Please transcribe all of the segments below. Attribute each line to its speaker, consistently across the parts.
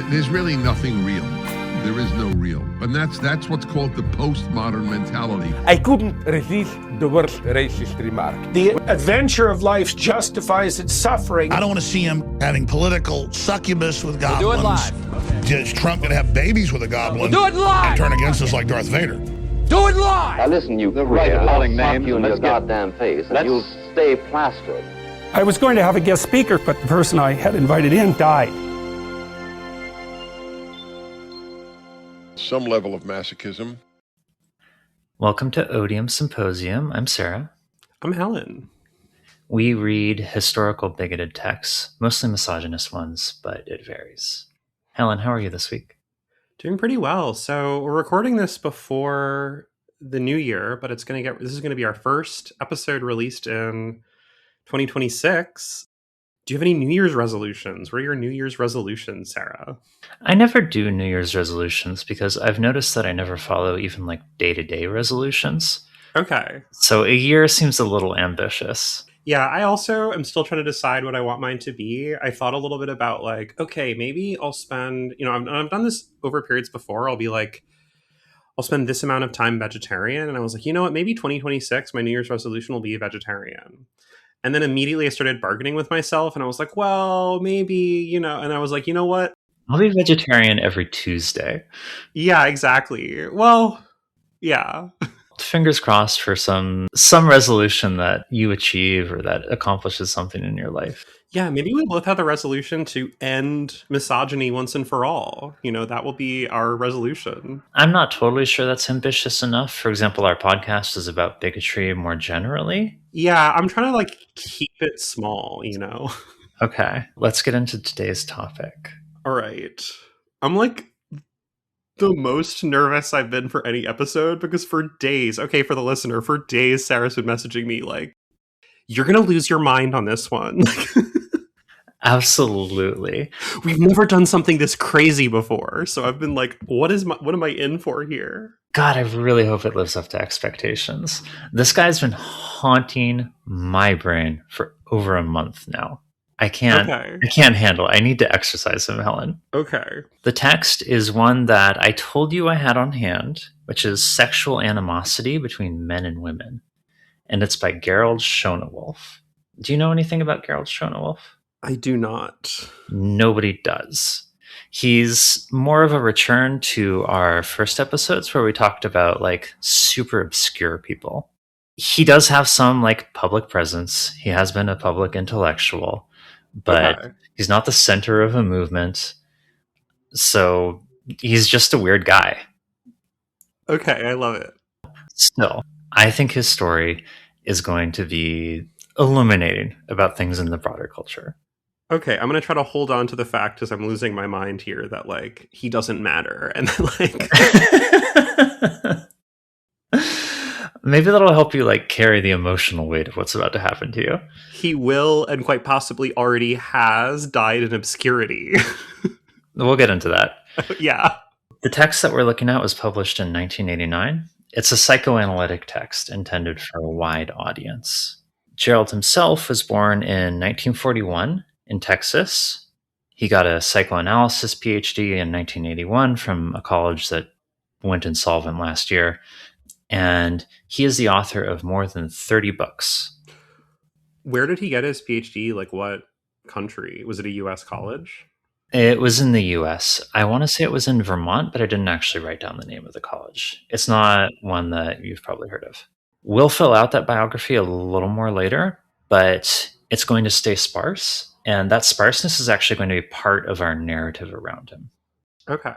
Speaker 1: There's really nothing real. There is no real. And that's what's called the postmodern mentality.
Speaker 2: I couldn't resist the worst racist remark.
Speaker 3: The adventure of life justifies its suffering.
Speaker 4: I don't want to see him having political succubus with goblins.
Speaker 2: We'll do it live.
Speaker 4: Okay. Is Trump going to have babies with a goblin?
Speaker 2: We'll do it live.
Speaker 4: And turn against us like Darth Vader?
Speaker 2: Do it live.
Speaker 5: Now listen, you
Speaker 6: the right of calling
Speaker 5: I'll
Speaker 6: names
Speaker 5: you in
Speaker 6: and
Speaker 5: your goddamn face, and you'll stay plastered.
Speaker 3: I was going to have a guest speaker, but the person I had invited in died.
Speaker 1: Some level of masochism.
Speaker 7: Welcome to Odium Symposium. I'm Sarah.
Speaker 8: I'm Helen.
Speaker 7: We read historical bigoted texts, mostly misogynist ones, but it varies. Helen, how are you this week?
Speaker 8: Doing pretty well. So we're recording this before the new year, but this is going to be our first episode released in 2026. Do you have any New Year's resolutions? What are your New Year's resolutions, Sarah?
Speaker 7: I never do New Year's resolutions because I've noticed that I never follow even like day-to-day resolutions.
Speaker 8: Okay. So
Speaker 7: a year seems a little ambitious.
Speaker 8: Yeah, I also am still trying to decide what I want mine to be. I thought a little bit about like, okay, maybe I'll spend, I've done this over periods before. I'll be like, I'll spend this amount of time vegetarian. And I was like, you know what, maybe 2026, my New Year's resolution will be a vegetarian. And then immediately I started bargaining with myself and I was like, well, maybe, and I was like, you know what?
Speaker 7: I'll be vegetarian every Tuesday.
Speaker 8: Yeah, exactly. Well, yeah.
Speaker 7: Fingers crossed for some resolution that you achieve or that accomplishes something in your life.
Speaker 8: Yeah, maybe we both have the resolution to end misogyny once and for all. That will be our resolution.
Speaker 7: I'm not totally sure that's ambitious enough. For example, our podcast is about bigotry more generally.
Speaker 8: Yeah, I'm trying to keep it small,
Speaker 7: Okay, let's get into today's topic.
Speaker 8: All right. I'm the most nervous I've been for any episode because for days, for the listener, for days, Sarah's been messaging me you're going to lose your mind on this one.
Speaker 7: Absolutely.
Speaker 8: We've never done something this crazy before. So I've been like, what am I in for here?
Speaker 7: God, I really hope it lives up to expectations. This guy's been haunting my brain for over a month now. I can't handle it. I need to exercise him, Helen.
Speaker 8: Okay.
Speaker 7: The text is one that I told you I had on hand, which is Sexual Animosity Between Men and Women. And it's by Gerald Schoenewolfe. Do you know anything about Gerald Schoenewolfe?
Speaker 8: I do not.
Speaker 7: Nobody does. He's more of a return to our first episodes where we talked about super obscure people. He does have some public presence. He has been a public intellectual, but he's not the center of a movement. So he's just a weird guy.
Speaker 8: Okay, I love it.
Speaker 7: Still, I think his story is going to be illuminating about things in the broader culture.
Speaker 8: Okay, I'm going to try to hold on to the fact as I'm losing my mind here that he doesn't matter. And then
Speaker 7: maybe that'll help you carry the emotional weight of what's about to happen to you.
Speaker 8: He will and quite possibly already has died in obscurity.
Speaker 7: We'll get into that.
Speaker 8: Yeah.
Speaker 7: The text that we're looking at was published in 1989. It's a psychoanalytic text intended for a wide audience. Gerald himself was born in 1941 in Texas. He got a psychoanalysis PhD in 1981 from a college that went insolvent last year. And he is the author of more than 30 books.
Speaker 8: Where did he get his PhD? What country? Was it a U.S. college?
Speaker 7: It was in the U.S. I want to say it was in Vermont, but I didn't actually write down the name of the college. It's not one that you've probably heard of. We'll fill out that biography a little more later, but it's going to stay sparse. And that sparseness is actually going to be part of our narrative around him.
Speaker 8: Okay.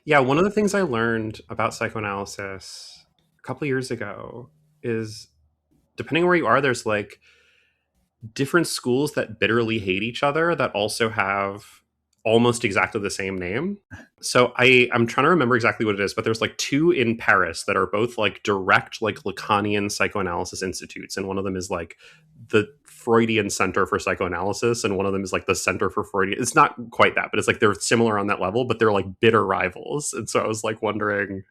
Speaker 8: Yeah, one of the things I learned about psychoanalysis a couple of years ago is, depending on where you are, there's different schools that bitterly hate each other that also have almost exactly the same name. So I'm trying to remember exactly what it is, but there's two in Paris that are both direct Lacanian psychoanalysis institutes. And one of them is the Freudian Center for Psychoanalysis, and one of them is the Center for Freudian. It's not quite that, but it's they're similar on that level, but they're bitter rivals. And so I was wondering,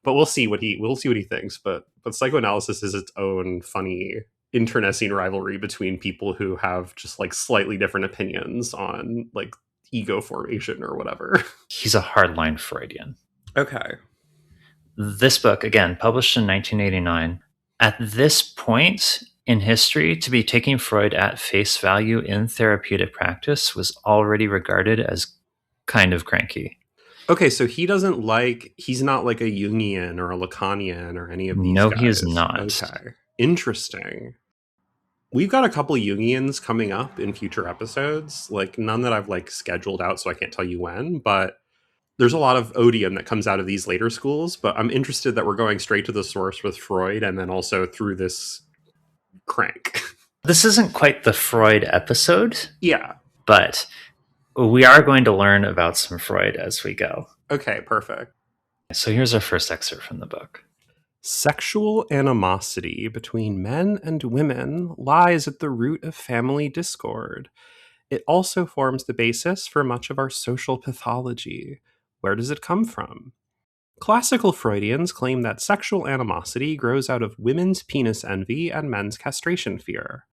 Speaker 8: but we'll see what he thinks. But psychoanalysis is its own funny internecine rivalry between people who have just slightly different opinions on ego formation or whatever.
Speaker 7: He's a hardline Freudian.
Speaker 8: Okay.
Speaker 7: This book, again, published in 1989, at this point in history, to be taking Freud at face value in therapeutic practice was already regarded as kind of cranky.
Speaker 8: Okay, so he's not like a Jungian or a Lacanian or any of these guys.
Speaker 7: No, he is not.
Speaker 8: Okay. Interesting. We've got a couple Jungians coming up in future episodes, like none that I've like scheduled out, so I can't tell you when, but there's a lot of odium that comes out of these later schools, but I'm interested that we're going straight to the source with Freud and then also through this crank.
Speaker 7: This isn't quite the Freud episode.
Speaker 8: Yeah.
Speaker 7: But we are going to learn about some Freud as we go.
Speaker 8: Okay, perfect.
Speaker 7: So here's our first excerpt from the book.
Speaker 8: Sexual animosity between men and women lies at the root of family discord. It also forms the basis for much of our social pathology. Where does it come from? Classical Freudians claim that sexual animosity grows out of women's penis envy and men's castration fear.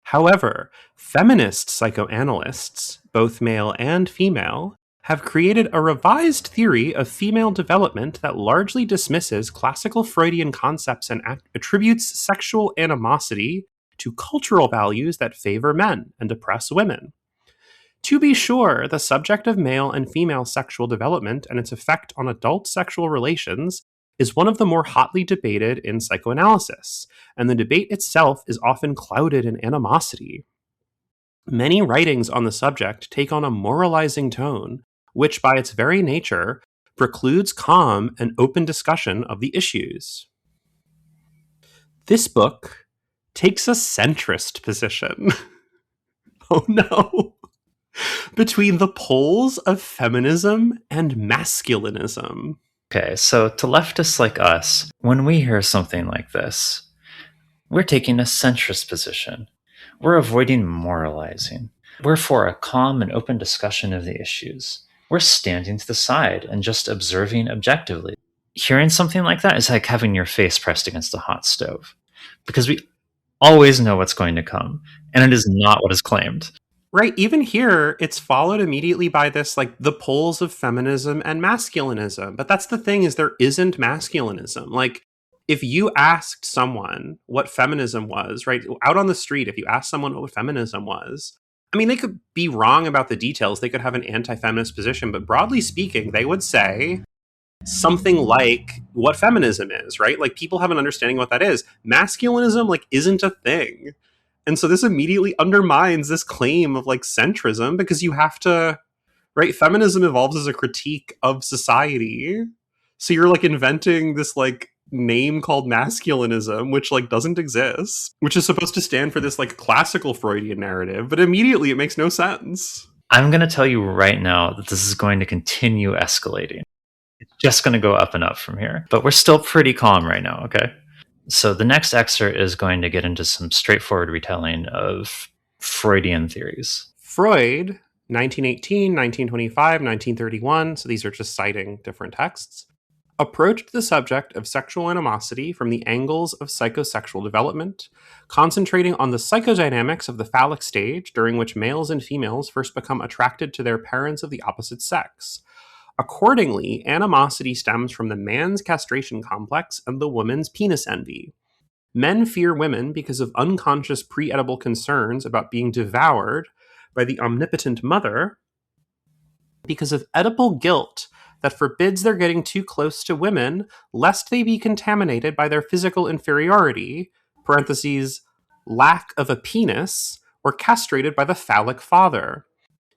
Speaker 8: However, feminist psychoanalysts, both male and female, have created a revised theory of female development that largely dismisses classical Freudian concepts and attributes sexual animosity to cultural values that favor men and oppress women. To be sure, the subject of male and female sexual development and its effect on adult sexual relations is one of the more hotly debated in psychoanalysis, and the debate itself is often clouded in animosity. Many writings on the subject take on a moralizing tone, which by its very nature precludes calm and open discussion of the issues. This book takes a centrist position. Oh no! Between the poles of feminism and masculinism.
Speaker 7: Okay, so to leftists like us, when we hear something like this, we're taking a centrist position. We're avoiding moralizing. We're for a calm and open discussion of the issues. We're standing to the side and just observing objectively. Hearing something like that is like having your face pressed against a hot stove, because we always know what's going to come, and it is not what is claimed.
Speaker 8: Right, even here, it's followed immediately by this, like, the poles of feminism and masculinism. But that's the thing, is there isn't masculinism. Like, if you asked someone what feminism was, right, out on the street, if you asked someone what feminism was, I mean, they could be wrong about the details. They could have an anti-feminist position, but broadly speaking, they would say something like what feminism is, right? Like, people have an understanding of what that is. Masculinism, like, isn't a thing. And so this immediately undermines this claim of like centrism, because you have to, right? Feminism evolves as a critique of society. So you're like inventing this like name called masculinism, which like doesn't exist, which is supposed to stand for this like classical Freudian narrative, but immediately it makes no sense.
Speaker 7: I'm going to tell you right now that this is going to continue escalating. It's just going to go up and up from here. But we're still pretty calm right now, okay? So the next excerpt is going to get into some straightforward retelling of Freudian theories.
Speaker 8: Freud, 1918, 1925, 1931, so these are just citing different texts, approached the subject of sexual animosity from the angles of psychosexual development, concentrating on the psychodynamics of the phallic stage during which males and females first become attracted to their parents of the opposite sex. Accordingly, animosity stems from the man's castration complex and the woman's penis envy. Men fear women because of unconscious pre-edible concerns about being devoured by the omnipotent mother, because of edible guilt that forbids their getting too close to women lest they be contaminated by their physical inferiority, parentheses, lack of a penis, or castrated by the phallic father.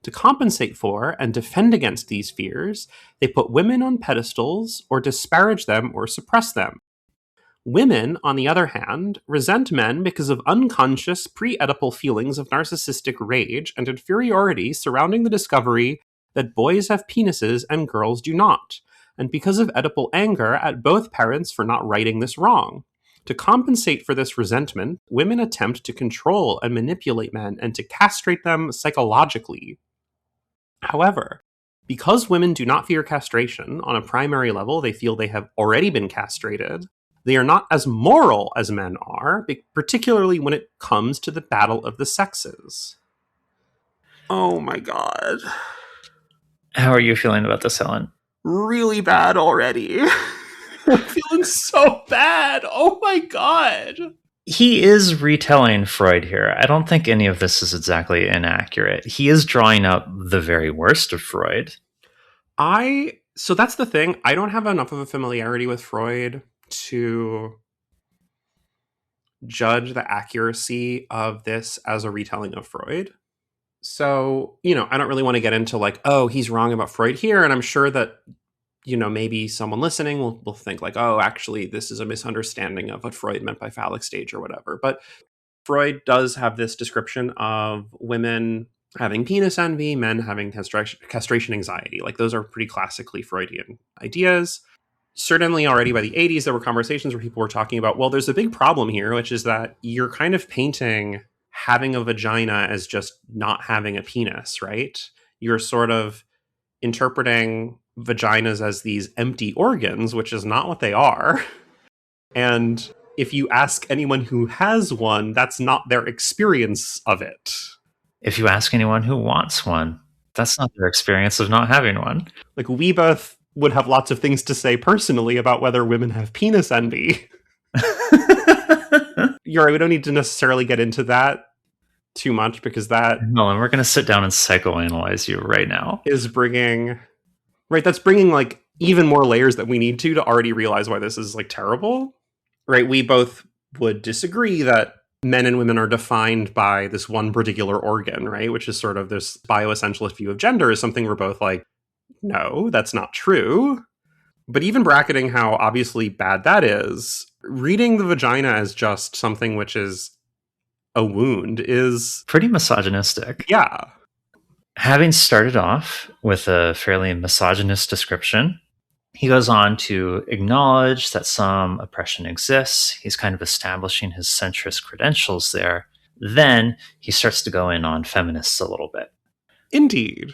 Speaker 8: To compensate for and defend against these fears, they put women on pedestals or disparage them or suppress them. Women, on the other hand, resent men because of unconscious pre-Oedipal feelings of narcissistic rage and inferiority surrounding the discovery that boys have penises and girls do not, and because of Oedipal anger at both parents for not righting this wrong. To compensate for this resentment, women attempt to control and manipulate men and to castrate them psychologically. However, because women do not fear castration, on a primary level they feel they have already been castrated, they are not as moral as men are, particularly when it comes to the battle of the sexes. Oh my God.
Speaker 7: How are you feeling about this, Helen?
Speaker 8: Really bad already. I'm feeling so bad. Oh my God.
Speaker 7: He is retelling Freud here. I don't think any of this is exactly inaccurate. He is drawing up the very worst of Freud.
Speaker 8: So that's the thing. I don't have enough of a familiarity with Freud to judge the accuracy of this as a retelling of Freud. So, I don't really want to get into like, oh, he's wrong about Freud here. And I'm sure that, maybe someone listening will think like, oh, actually, this is a misunderstanding of what Freud meant by phallic stage or whatever. But Freud does have this description of women having penis envy, men having castration anxiety. Like those are pretty classically Freudian ideas. Certainly already by the 80s, there were conversations where people were talking about, well, there's a big problem here, which is that you're kind of painting having a vagina as just not having a penis, right? You're sort of interpreting vaginas as these empty organs, which is not what they are. And if you ask anyone who has one, that's not their experience of it.
Speaker 7: If you ask anyone who wants one, that's not their experience of not having one.
Speaker 8: Like, we both would have lots of things to say personally about whether women have penis envy. You're right, we don't need to necessarily get into that too much because that...
Speaker 7: No, and we're going to sit down and psychoanalyze you right now.
Speaker 8: Is bringing... Right, that's bringing, like, even more layers that we need to already realize why this is, like, terrible. Right, we both would disagree that men and women are defined by this one particular organ, right? Which is sort of this bioessentialist view of gender is something we're both like, no, that's not true. But even bracketing how obviously bad that is, reading the vagina as just something which is a wound is...
Speaker 7: pretty misogynistic.
Speaker 8: Yeah.
Speaker 7: Having started off with a fairly misogynist description, he goes on to acknowledge that some oppression exists. He's kind of establishing his centrist credentials there. Then he starts to go in on feminists a little bit.
Speaker 8: Indeed.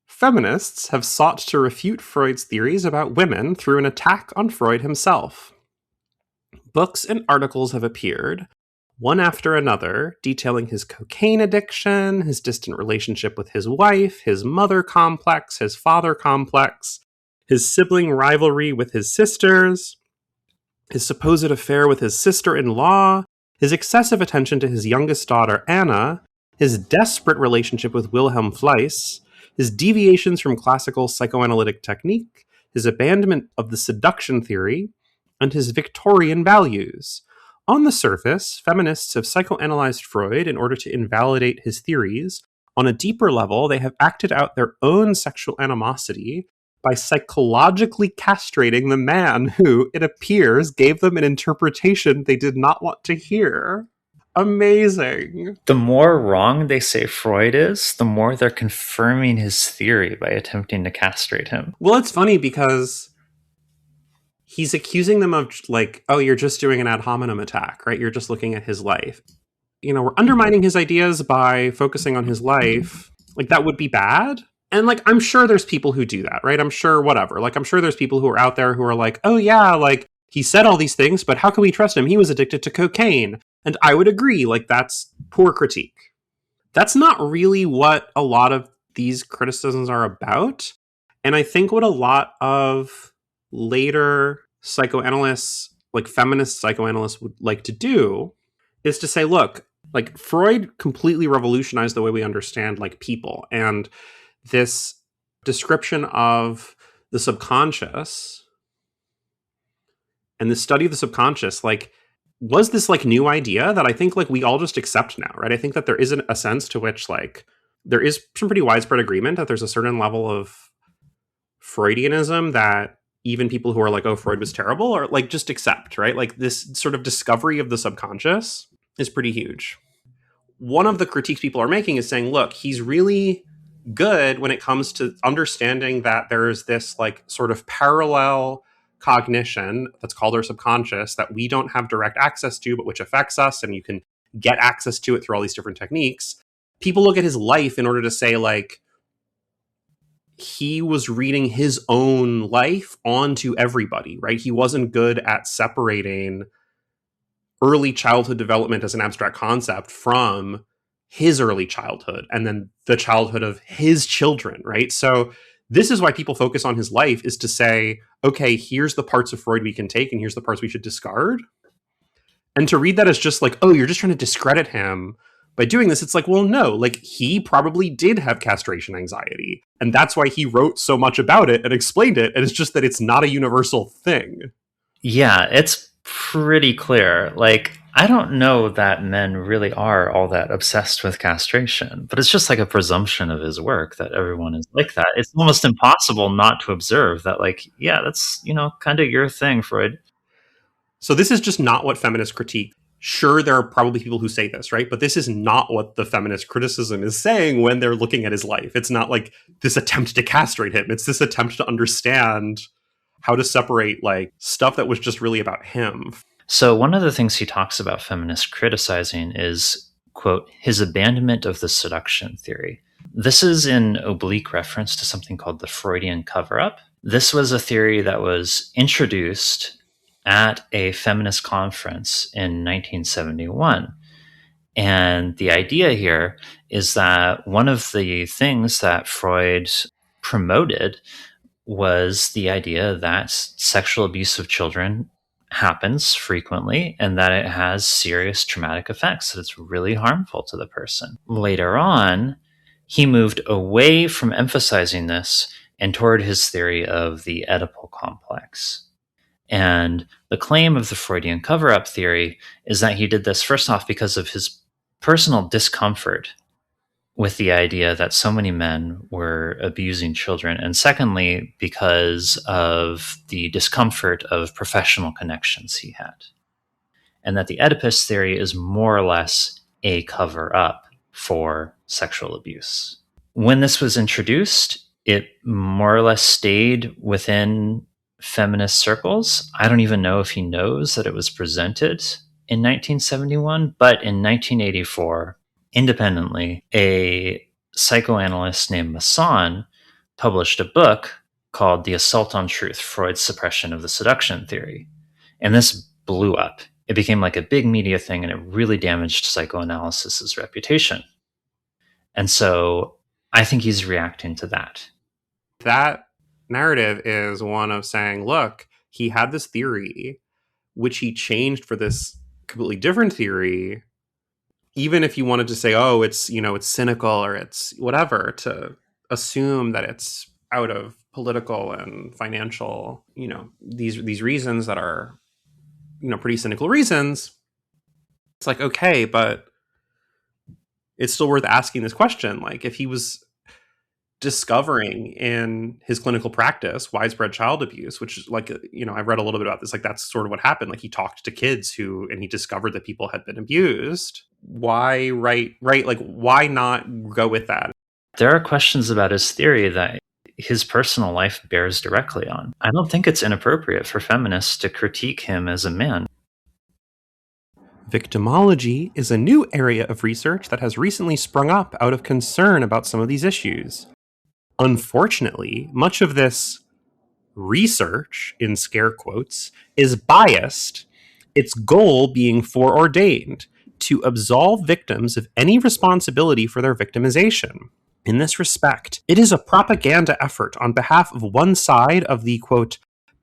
Speaker 8: Feminists have sought to refute Freud's theories about women through an attack on Freud himself. Books and articles have appeared, one after another, detailing his cocaine addiction, his distant relationship with his wife, his mother complex, his father complex, his sibling rivalry with his sisters, his supposed affair with his sister-in-law, his excessive attention to his youngest daughter, Anna, his desperate relationship with Wilhelm Fleiss, his deviations from classical psychoanalytic technique, his abandonment of the seduction theory, and his Victorian values. On the surface, feminists have psychoanalyzed Freud in order to invalidate his theories. On a deeper level, they have acted out their own sexual animosity by psychologically castrating the man who, it appears, gave them an interpretation they did not want to hear. Amazing.
Speaker 7: The more wrong they say Freud is, the more they're confirming his theory by attempting to castrate him.
Speaker 8: Well, it's funny because he's accusing them of, like, oh, you're just doing an ad hominem attack, right? You're just looking at his life. We're undermining his ideas by focusing on his life. Like, that would be bad. And, like, I'm sure there's people who do that, right? I'm sure whatever. Like, I'm sure there's people who are out there who are like, oh, yeah, like, he said all these things, but how can we trust him? He was addicted to cocaine. And I would agree, like, that's poor critique. That's not really what a lot of these criticisms are about. And I think what a lot of later psychoanalysts, like feminist psychoanalysts, would like to do is to say, look, like, Freud completely revolutionized the way we understand, like, people. And this description of the subconscious and the study of the subconscious, like, was this, like, new idea that I think, like, we all just accept now, right? I think that there is a sense to which, like, there is some pretty widespread agreement that there's a certain level of Freudianism that even people who are like, oh, Freud was terrible, or, like, just accept, right? Like, this sort of discovery of the subconscious is pretty huge. One of the critiques people are making is saying, look, he's really good when it comes to understanding that there's this, like, sort of parallel cognition that's called our subconscious that we don't have direct access to, but which affects us, and you can get access to it through all these different techniques. People look at his life in order to say, like, he was reading his own life onto everybody, right? He wasn't good at separating early childhood development as an abstract concept from his early childhood and then the childhood of his children, right? So this is why people focus on his life, is to say, okay, here's the parts of Freud we can take and here's the parts we should discard. And to read that as just like, oh, you're just trying to discredit him by doing this, it's like, well, no, like he probably did have castration anxiety. And that's why he wrote so much about it and explained it. And it's just that it's not a universal thing.
Speaker 7: Yeah, it's pretty clear. Like, I don't know that men really are all that obsessed with castration, but it's just like a presumption of his work that everyone is like that. It's almost impossible not to observe that, like, yeah, that's, kind of your thing, Freud.
Speaker 8: So this is just not what feminists critique. Sure, there are probably people who say this, right? But this is not what the feminist criticism is saying when they're looking at his life. It's not like this attempt to castrate him. It's this attempt to understand how to separate like stuff that was just really about him.
Speaker 7: So one of the things he talks about feminists criticizing is, quote, his abandonment of the seduction theory. This is in oblique reference to something called the Freudian cover-up. This was a theory that was introduced at a feminist conference in 1971. And the idea here is that one of the things that Freud promoted was the idea that sexual abuse of children happens frequently and that it has serious traumatic effects, that it's really harmful to the person. Later on, he moved away from emphasizing this and toward his theory of the Oedipal complex. And the claim of the Freudian cover-up theory is that he did this first off because of his personal discomfort with the idea that so many men were abusing children, and secondly, because of the discomfort of professional connections he had. And that the Oedipus theory is more or less a cover-up for sexual abuse. When this was introduced, it more or less stayed within feminist circles. I don't even know if he knows that it was presented in 1971, but in 1984, independently, a psychoanalyst named Masson published a book called The Assault on Truth, Freud's Suppression of the Seduction Theory. And this blew up. It became like a big media thing, and it really damaged psychoanalysis's reputation. And so I think he's reacting to that.
Speaker 8: That narrative is one of saying, look, he had this theory, which he changed for this completely different theory. Even if you wanted to say, oh, it's, it's cynical or it's whatever, to assume that it's out of political and financial, these reasons that are, pretty cynical reasons. It's like, okay, but it's still worth asking this question. Like, if he was discovering in his clinical practice widespread child abuse, which is like, I've read a little bit about this, like that's sort of what happened. Like he talked to kids and he discovered that people had been abused. Why right? Like, why not go with that?
Speaker 7: There are questions about his theory that his personal life bears directly on. I don't think it's inappropriate for feminists to critique him as a man.
Speaker 8: Victimology is a new area of research that has recently sprung up out of concern about some of these issues. Unfortunately, much of this research, in scare quotes, is biased, its goal being foreordained to absolve victims of any responsibility for their victimization. In this respect, it is a propaganda effort on behalf of one side of the, quote,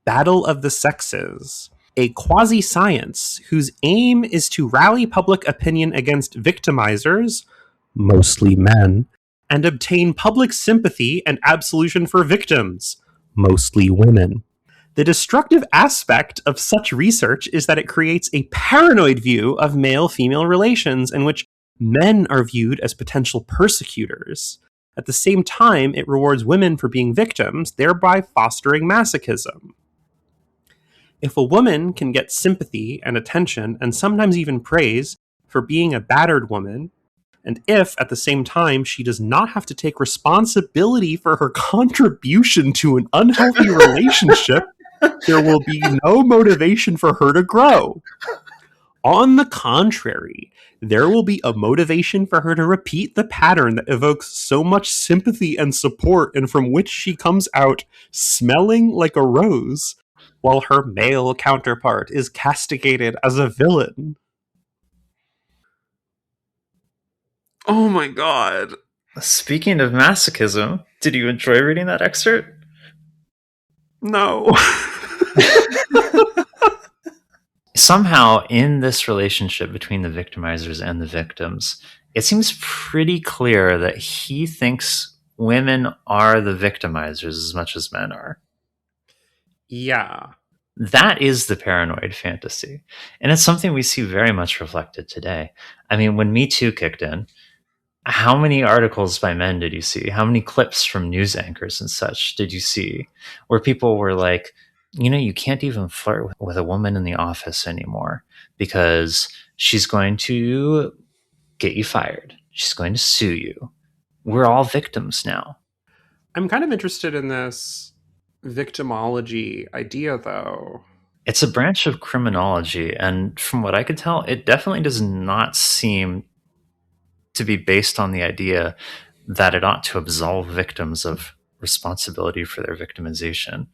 Speaker 8: battle of the sexes, a quasi-science whose aim is to rally public opinion against victimizers, mostly men, and obtain public sympathy and absolution for victims, mostly women. The destructive aspect of such research is that it creates a paranoid view of male-female relations in which men are viewed as potential persecutors. At the same time, it rewards women for being victims, thereby fostering masochism. If a woman can get sympathy and attention, and sometimes even praise, for being a battered woman, and if, at the same time, she does not have to take responsibility for her contribution to an unhealthy relationship, there will be no motivation for her to grow. On the contrary, there will be a motivation for her to repeat the pattern that evokes so much sympathy and support and from which she comes out smelling like a rose, while her male counterpart is castigated as a villain. Oh my god.
Speaker 7: Speaking of masochism, did you enjoy reading that excerpt?
Speaker 8: No.
Speaker 7: Somehow, in this relationship between the victimizers and the victims, it seems pretty clear that he thinks women are the victimizers as much as men are.
Speaker 8: Yeah.
Speaker 7: That is the paranoid fantasy. And it's something we see very much reflected today. I mean, when Me Too kicked in, how many articles by men did you see? How many clips from news anchors and such did you see where people were like, you can't even flirt with a woman in the office anymore because she's going to get you fired. She's going to sue you. We're all victims now.
Speaker 8: I'm kind of interested in this victimology idea, though.
Speaker 7: It's a branch of criminology, and from what I could tell, it definitely does not seem to be based on the idea that it ought to absolve victims of responsibility for their victimization.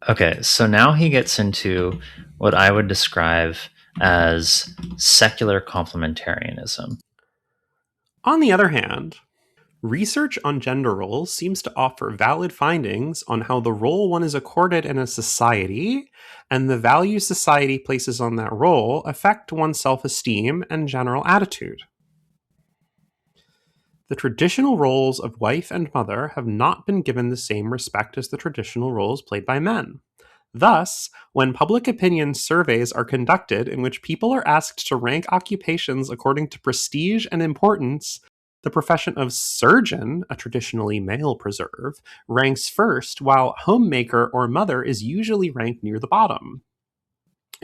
Speaker 7: Okay, so now he gets into what I would describe as secular complementarianism.
Speaker 8: On the other hand, research on gender roles seems to offer valid findings on how the role one is accorded in a society and the value society places on that role affect one's self-esteem and general attitude. The traditional roles of wife and mother have not been given the same respect as the traditional roles played by men. Thus, when public opinion surveys are conducted in which people are asked to rank occupations according to prestige and importance, the profession of surgeon, a traditionally male preserve, ranks first, while homemaker or mother is usually ranked near the bottom.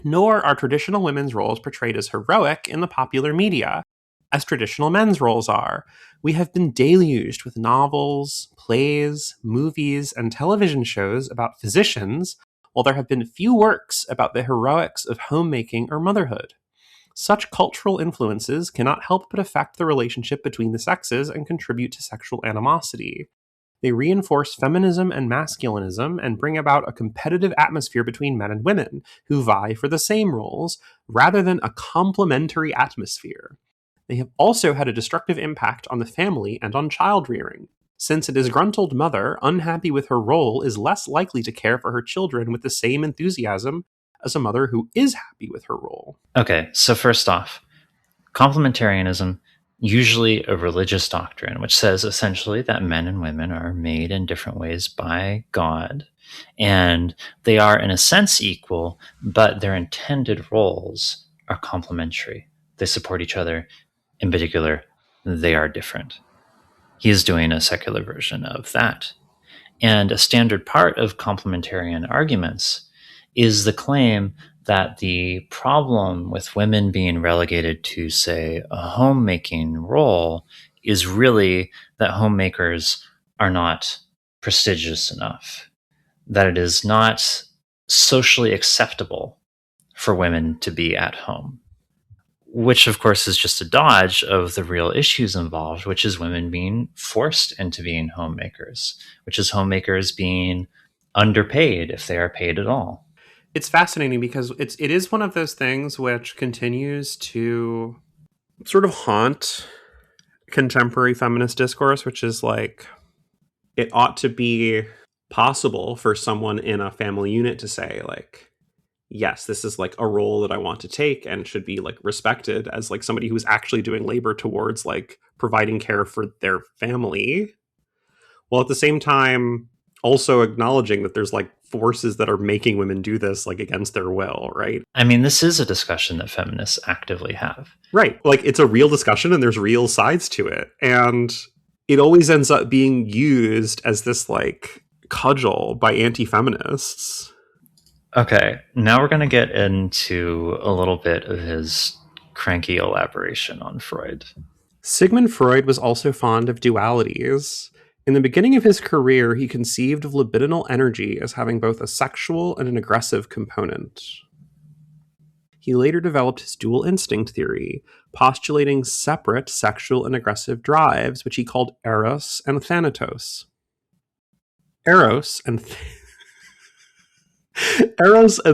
Speaker 8: Nor are traditional women's roles portrayed as heroic in the popular media, as traditional men's roles are. We have been deluged with novels, plays, movies, and television shows about physicians, while there have been few works about the heroics of homemaking or motherhood. Such cultural influences cannot help but affect the relationship between the sexes and contribute to sexual animosity. They reinforce feminism and masculinism and bring about a competitive atmosphere between men and women, who vie for the same roles, rather than a complementary atmosphere. They have also had a destructive impact on the family and on child rearing, since a disgruntled mother, unhappy with her role, is less likely to care for her children with the same enthusiasm as a mother who is happy with her role.
Speaker 7: Okay, so first off, complementarianism, usually a religious doctrine, which says essentially that men and women are made in different ways by God, and they are in a sense equal, but their intended roles are complementary. They support each other. In particular, they are different. He is doing a secular version of that. And a standard part of complementarian arguments is the claim that the problem with women being relegated to, say, a homemaking role is really that homemakers are not prestigious enough, that it is not socially acceptable for women to be at home. Which, of course, is just a dodge of the real issues involved, which is women being forced into being homemakers, which is homemakers being underpaid if they are paid at all.
Speaker 8: It's fascinating because it is one of those things which continues to sort of haunt contemporary feminist discourse, which is like, it ought to be possible for someone in a family unit to say, like, yes, this is like a role that I want to take and should be like respected as like somebody who's actually doing labor towards like providing care for their family, while at the same time also acknowledging that there's like forces that are making women do this like against their will, right?
Speaker 7: I mean, this is a discussion that feminists actively have.
Speaker 8: Right. Like, it's a real discussion and there's real sides to it. And it always ends up being used as this like cudgel by anti-feminists.
Speaker 7: Okay, now we're going to get into a little bit of his cranky elaboration on Freud.
Speaker 8: Sigmund Freud was also fond of dualities. In the beginning of his career, he conceived of libidinal energy as having both a sexual and an aggressive component. He later developed his dual instinct theory, postulating separate sexual and aggressive drives, which he called Eros and Thanatos. Eros and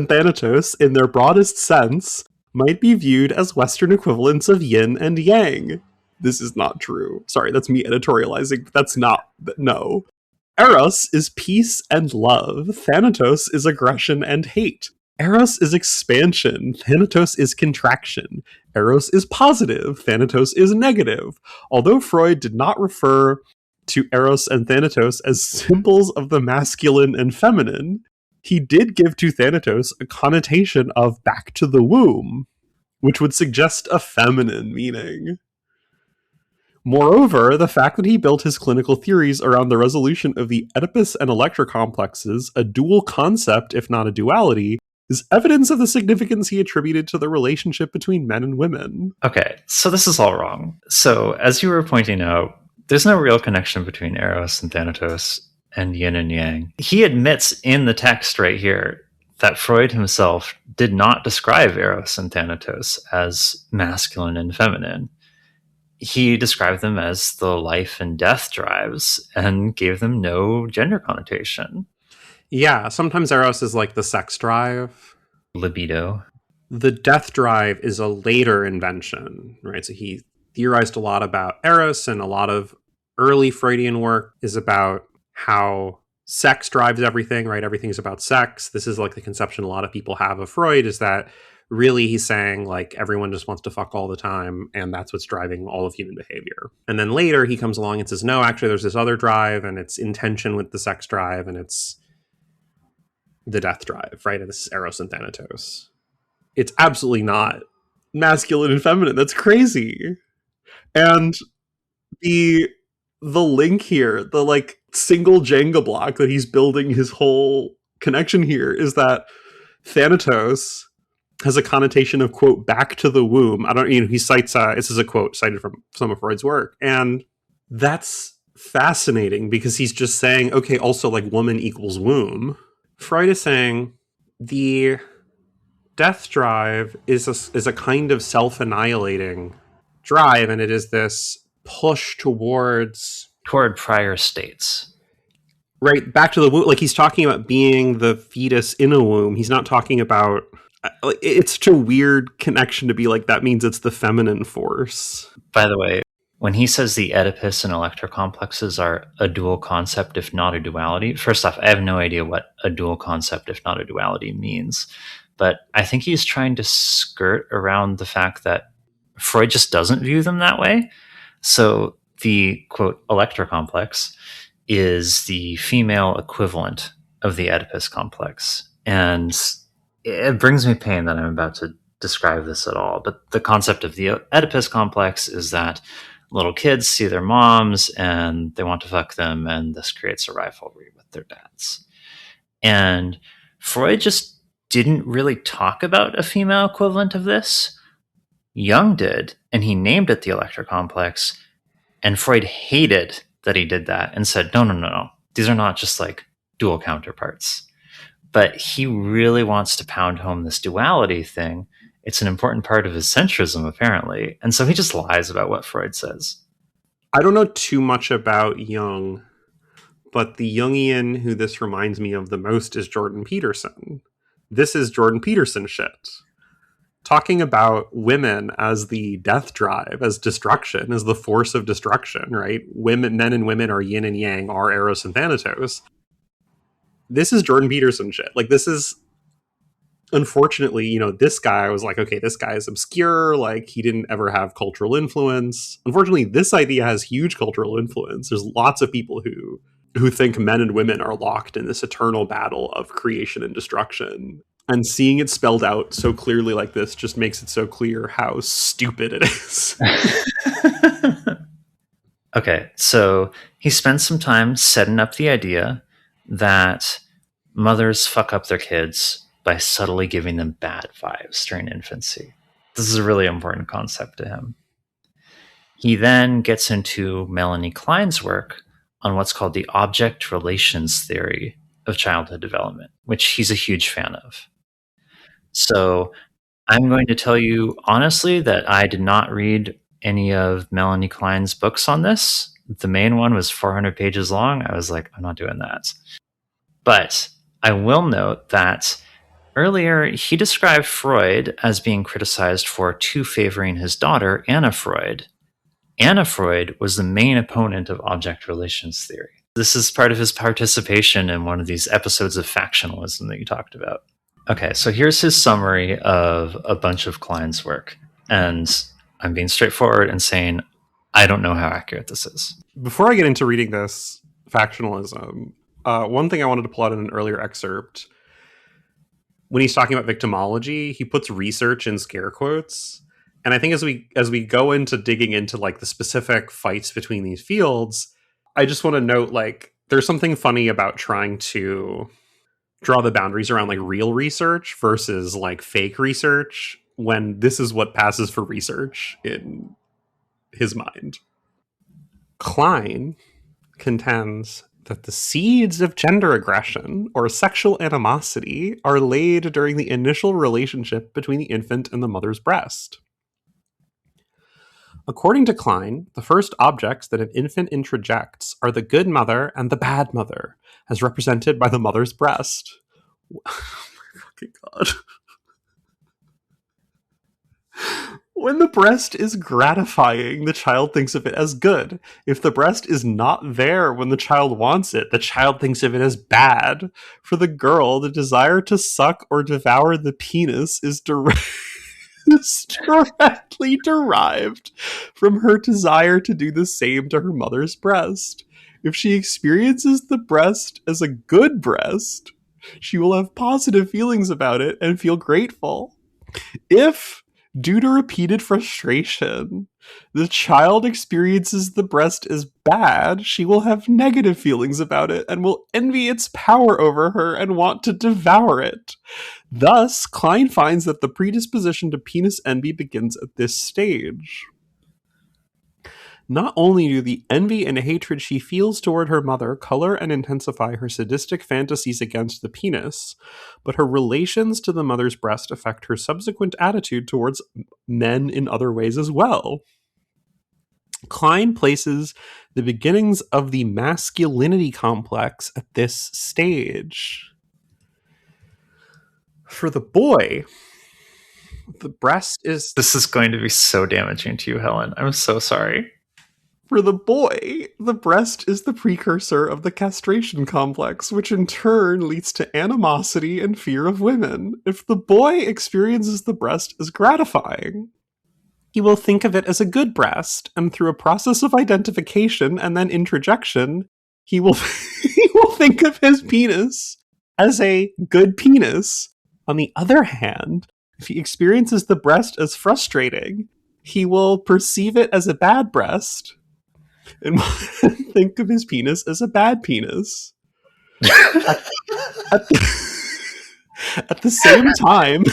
Speaker 8: Thanatos, in their broadest sense, might be viewed as Western equivalents of yin and yang. this is not true. Sorry, that's me editorializing, but that's not, no. Eros is peace and love. Thanatos is aggression and hate. Eros is expansion. Thanatos is contraction. Eros is positive. Thanatos is negative. Although Freud did not refer to Eros and Thanatos as symbols of the masculine and feminine, he did give to Thanatos a connotation of back to the womb, which would suggest a feminine meaning. Moreover, the fact that he built his clinical theories around the resolution of the Oedipus and Electra complexes, a dual concept if not a duality, is evidence of the significance he attributed to the relationship between men and women.
Speaker 7: Okay, so this is all wrong. So, as you were pointing out, there's no real connection between Eros and Thanatos and yin and yang. He admits in the text right here that Freud himself did not describe Eros and Thanatos as masculine and feminine. He described them as the life and death drives and gave them no gender connotation.
Speaker 8: Yeah, sometimes Eros is like the sex drive.
Speaker 7: Libido.
Speaker 8: The death drive is a later invention, right? So he theorized a lot about Eros, and a lot of early Freudian work is about how sex drives everything, right? Everything's about sex. This is like the conception a lot of people have of Freud, is that really he's saying like everyone just wants to fuck all the time, and that's what's driving all of human behavior. And then later he comes along and says, no, actually there's this other drive, and it's in tension with the sex drive, and it's the death drive, right? And this is Eros and Thanatos. It's absolutely not masculine and feminine. That's crazy. And the link here, the like single Jenga block that he's building his whole connection here, is that Thanatos has a connotation of, quote, back to the womb. He cites, this is a quote cited from some of Freud's work. And that's fascinating because he's just saying, okay, also like woman equals womb. Freud is saying the death drive is a kind of self-annihilating drive, and it is this push toward
Speaker 7: prior states.
Speaker 8: Right, back to the womb. Like he's talking about being the fetus in a womb. He's not talking about, it's such a weird connection to be like, that means it's the feminine force.
Speaker 7: By the way, when he says the Oedipus and Electra complexes are a dual concept, if not a duality, first off, I have no idea what a dual concept, if not a duality, means. But I think he's trying to skirt around the fact that Freud just doesn't view them that way. So the, quote, Electra complex is the female equivalent of the Oedipus complex. And it brings me pain that I'm about to describe this at all. But the concept of the Oedipus complex is that little kids see their moms and they want to fuck them, and this creates a rivalry with their dads. And Freud just didn't really talk about a female equivalent of this. Jung did, and he named it the Electra complex, and Freud hated that he did that and said, no, these are not just like dual counterparts. But he really wants to pound home this duality thing. It's an important part of his centrism, apparently. And so he just lies about what Freud says.
Speaker 8: I don't know too much about Jung, but the Jungian who this reminds me of the most is Jordan Peterson. This is Jordan Peterson shit. Talking about women as the death drive, as destruction, as the force of destruction, right? Men and women are yin and yang, are Eros and Thanatos. This is Jordan Peterson shit. Like, this is, unfortunately, this guy was like, okay, this guy is obscure. Like, he didn't ever have cultural influence. Unfortunately, this idea has huge cultural influence. There's lots of people who think men and women are locked in this eternal battle of creation and destruction. And seeing it spelled out so clearly like this just makes it so clear how stupid it is.
Speaker 7: Okay, so he spends some time setting up the idea that mothers fuck up their kids by subtly giving them bad vibes during infancy. This is a really important concept to him. He then gets into Melanie Klein's work on what's called the object relations theory of childhood development, which he's a huge fan of. So I'm going to tell you honestly that I did not read any of Melanie Klein's books on this. The main one was 400 pages long. I was like, I'm not doing that. But I will note that earlier he described Freud as being criticized for too favoring his daughter, Anna Freud. Anna Freud was the main opponent of object relations theory. This is part of his participation in one of these episodes of factionalism that you talked about. Okay, so here's his summary of a bunch of Klein's work. And I'm being straightforward and saying, I don't know how accurate this is.
Speaker 8: Before I get into reading this factionalism, one thing I wanted to pull out in an earlier excerpt, when he's talking about victimology, he puts research in scare quotes. And I think as we go into digging into like the specific fights between these fields, I just want to note like there's something funny about trying to draw the boundaries around like real research versus like fake research when this is what passes for research in his mind. Klein contends that the seeds of gender aggression or sexual animosity are laid during the initial relationship between the infant and the mother's breast. According to Klein, the first objects that an infant introjects are the good mother and the bad mother, as represented by the mother's breast. Oh my fucking god. When the breast is gratifying, the child thinks of it as good. If the breast is not there when the child wants it, the child thinks of it as bad. For the girl, the desire to suck or devour the penis is directly derived from her desire to do the same to her mother's breast. If she experiences the breast as a good breast, she will have positive feelings about it and feel grateful. If, due to repeated frustration, the child experiences the breast as bad, she will have negative feelings about it and will envy its power over her and want to devour it. Thus, Klein finds that the predisposition to penis envy begins at this stage. Not only do the envy and hatred she feels toward her mother color and intensify her sadistic fantasies against the penis, but her relations to the mother's breast affect her subsequent attitude towards men in other ways as well. Klein places the beginnings of the masculinity complex at this stage. For the boy, the breast is...
Speaker 7: This is going to be so damaging to you, Helen. I'm so sorry.
Speaker 8: For the boy, the breast is the precursor of the castration complex, which in turn leads to animosity and fear of women. If the boy experiences the breast as gratifying, he will think of it as a good breast, and through a process of identification and then introjection, he will think of his penis as a good penis. On the other hand, if he experiences the breast as frustrating, he will perceive it as a bad breast and think of his penis as a bad penis. At the same time,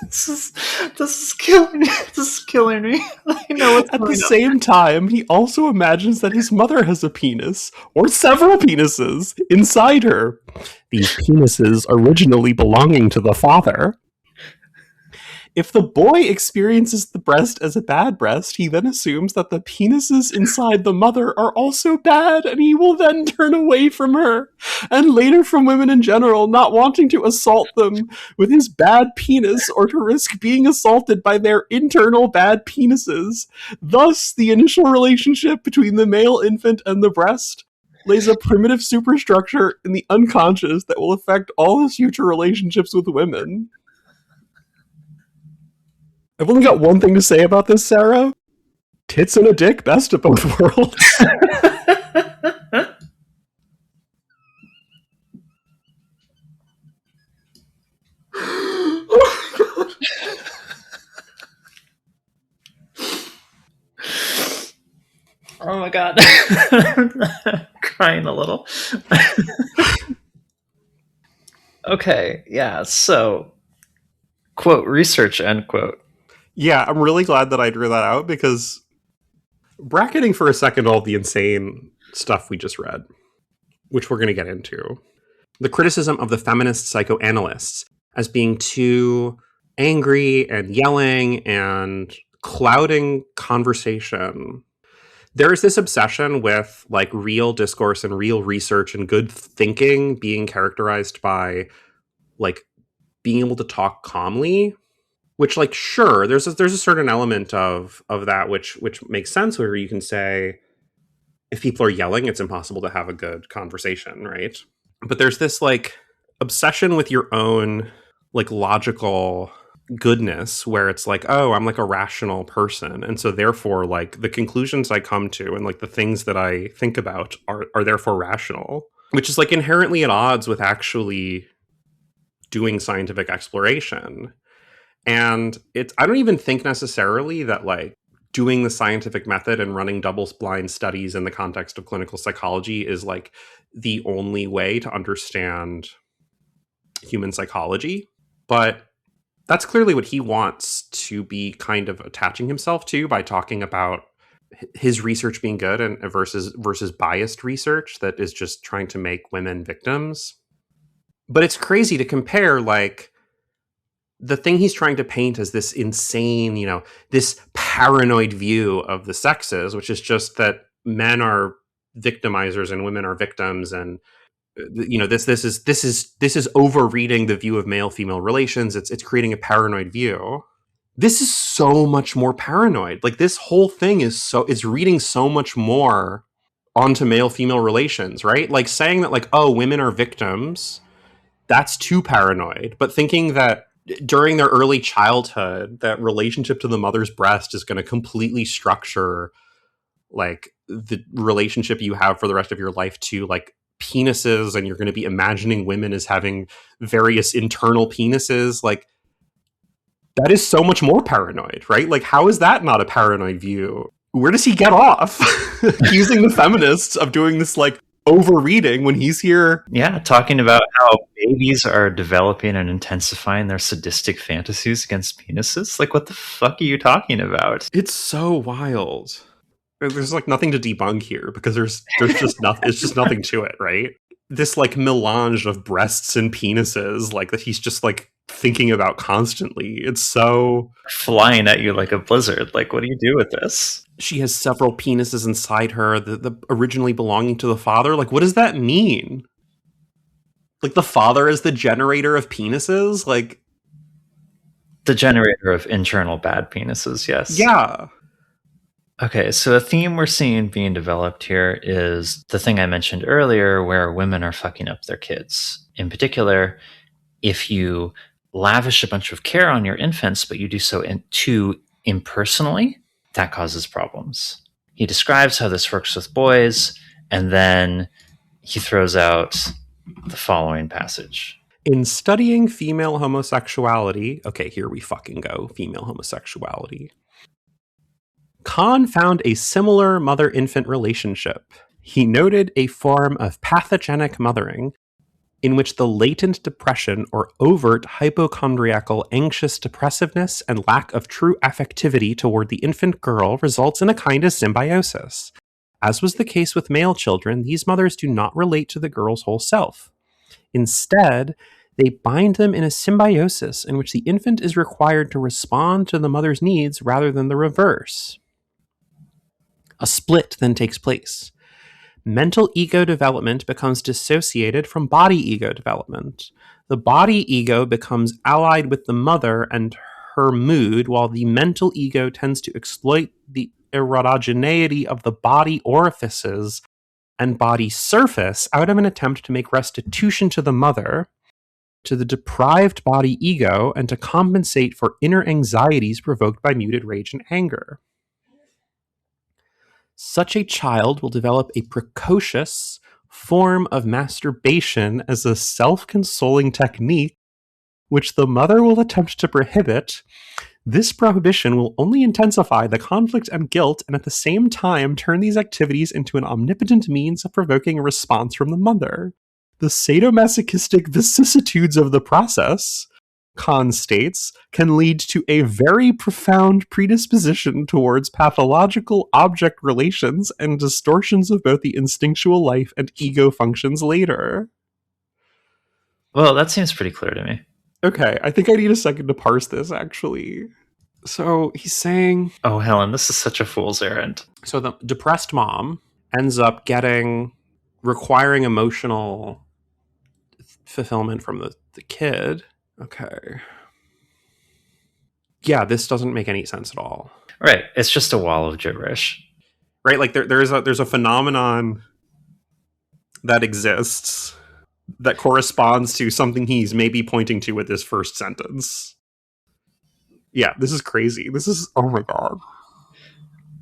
Speaker 7: this is killing me. This is killing me. I know what's
Speaker 8: at
Speaker 7: going
Speaker 8: the
Speaker 7: on.
Speaker 8: same time, he also imagines that his mother has a penis, or several penises, inside her. These penises originally belonging to the father. If the boy experiences the breast as a bad breast, he then assumes that the penises inside the mother are also bad, and he will then turn away from her, and later from women in general, not wanting to assault them with his bad penis or to risk being assaulted by their internal bad penises. Thus, the initial relationship between the male infant and the breast lays a primitive superstructure in the unconscious that will affect all his future relationships with women. I've only got one thing to say about this, Sarah. Tits and a dick, best of both worlds.
Speaker 7: Oh my god. I'm crying a little. Okay, yeah, so quote, research, end quote.
Speaker 8: Yeah, I'm really glad that I drew that out because bracketing for a second all the insane stuff we just read, which we're going to get into, the criticism of the feminist psychoanalysts as being too angry and yelling and clouding conversation. There is this obsession with like real discourse and real research and good thinking being characterized by like being able to talk calmly Which, like, sure, there's a certain element of that which makes sense, where you can say, if people are yelling, it's impossible to have a good conversation, right? But there's this, like, obsession with your own, like, logical goodness, where it's like, oh, I'm like a rational person, and so therefore, like, the conclusions I come to and, like, the things that I think about are therefore rational, which is, like, inherently at odds with actually doing scientific exploration. And I don't even think necessarily that, like, doing the scientific method and running double-blind studies in the context of clinical psychology is, like, the only way to understand human psychology. But that's clearly what he wants to be kind of attaching himself to by talking about his research being good and versus biased research that is just trying to make women victims. But it's crazy to compare, like, the thing he's trying to paint as this insane, this paranoid view of the sexes, which is just that men are victimizers and women are victims, and this is overreading the view of male-female relations. It's creating a paranoid view. This is so much more paranoid. Like, this whole thing it's reading so much more onto male-female relations, right? Like, saying that, like, oh, women are victims, that's too paranoid. But thinking that during their early childhood, that relationship to the mother's breast is going to completely structure, like, the relationship you have for the rest of your life to, like, penises, and you're going to be imagining women as having various internal penises. Like, that is so much more paranoid, right? Like, how is that not a paranoid view? Where does he get off accusing the feminists of doing this, like, overreading when he's here?
Speaker 7: Yeah, talking about how babies are developing and intensifying their sadistic fantasies against penises. Like, what the fuck are you talking about?
Speaker 8: It's so wild. There's, like, nothing to debunk here, because there's just nothing. It's just nothing to it, right? This, like, melange of breasts and penises, like, that he's just, like, thinking about constantly. It's so
Speaker 7: flying at you like a blizzard. Like, what do you do with this?
Speaker 8: She has several penises inside her, the originally belonging to the father. Like, what does that mean? Like, the father is the generator of penises? Like,
Speaker 7: the generator of internal bad penises, yes.
Speaker 8: Yeah.
Speaker 7: Okay, so a theme we're seeing being developed here is the thing I mentioned earlier, where women are fucking up their kids. In particular, if you lavish a bunch of care on your infants, but you do so too impersonally, that causes problems. He describes how this works with boys, and then he throws out the following passage.
Speaker 8: In studying female homosexuality, okay, here we fucking go, female homosexuality. Kahn found a similar mother-infant relationship. He noted a form of pathogenic mothering in which the latent depression or overt hypochondriacal anxious depressiveness and lack of true affectivity toward the infant girl results in a kind of symbiosis. As was the case with male children, these mothers do not relate to the girl's whole self. Instead, they bind them in a symbiosis in which the infant is required to respond to the mother's needs rather than the reverse. A split then takes place. Mental ego development becomes dissociated from body ego development. The body ego becomes allied with the mother and her mood, while the mental ego tends to exploit the erotogeneity of the body orifices and body surface out of an attempt to make restitution to the mother, to the deprived body ego, and to compensate for inner anxieties provoked by muted rage and anger. Such a child will develop a precocious form of masturbation as a self-consoling technique, which the mother will attempt to prohibit. This prohibition will only intensify the conflict and guilt, and at the same time turn these activities into an omnipotent means of provoking a response from the mother. The sadomasochistic vicissitudes of the process, Kahn states, can lead to a very profound predisposition towards pathological object relations and distortions of both the instinctual life and ego functions later.
Speaker 7: Well, that seems pretty clear to me.
Speaker 8: Okay, I think I need a second to parse this, actually. So he's saying...
Speaker 7: Oh, Helen, this is such a fool's errand.
Speaker 8: So the depressed mom ends up requiring emotional fulfillment from the kid. Okay. Yeah, this doesn't make any sense at all.
Speaker 7: Right. It's just a wall of gibberish.
Speaker 8: Right? Like there's a phenomenon that exists that corresponds to something he's maybe pointing to with this first sentence. Yeah, this is crazy. This is, oh my God.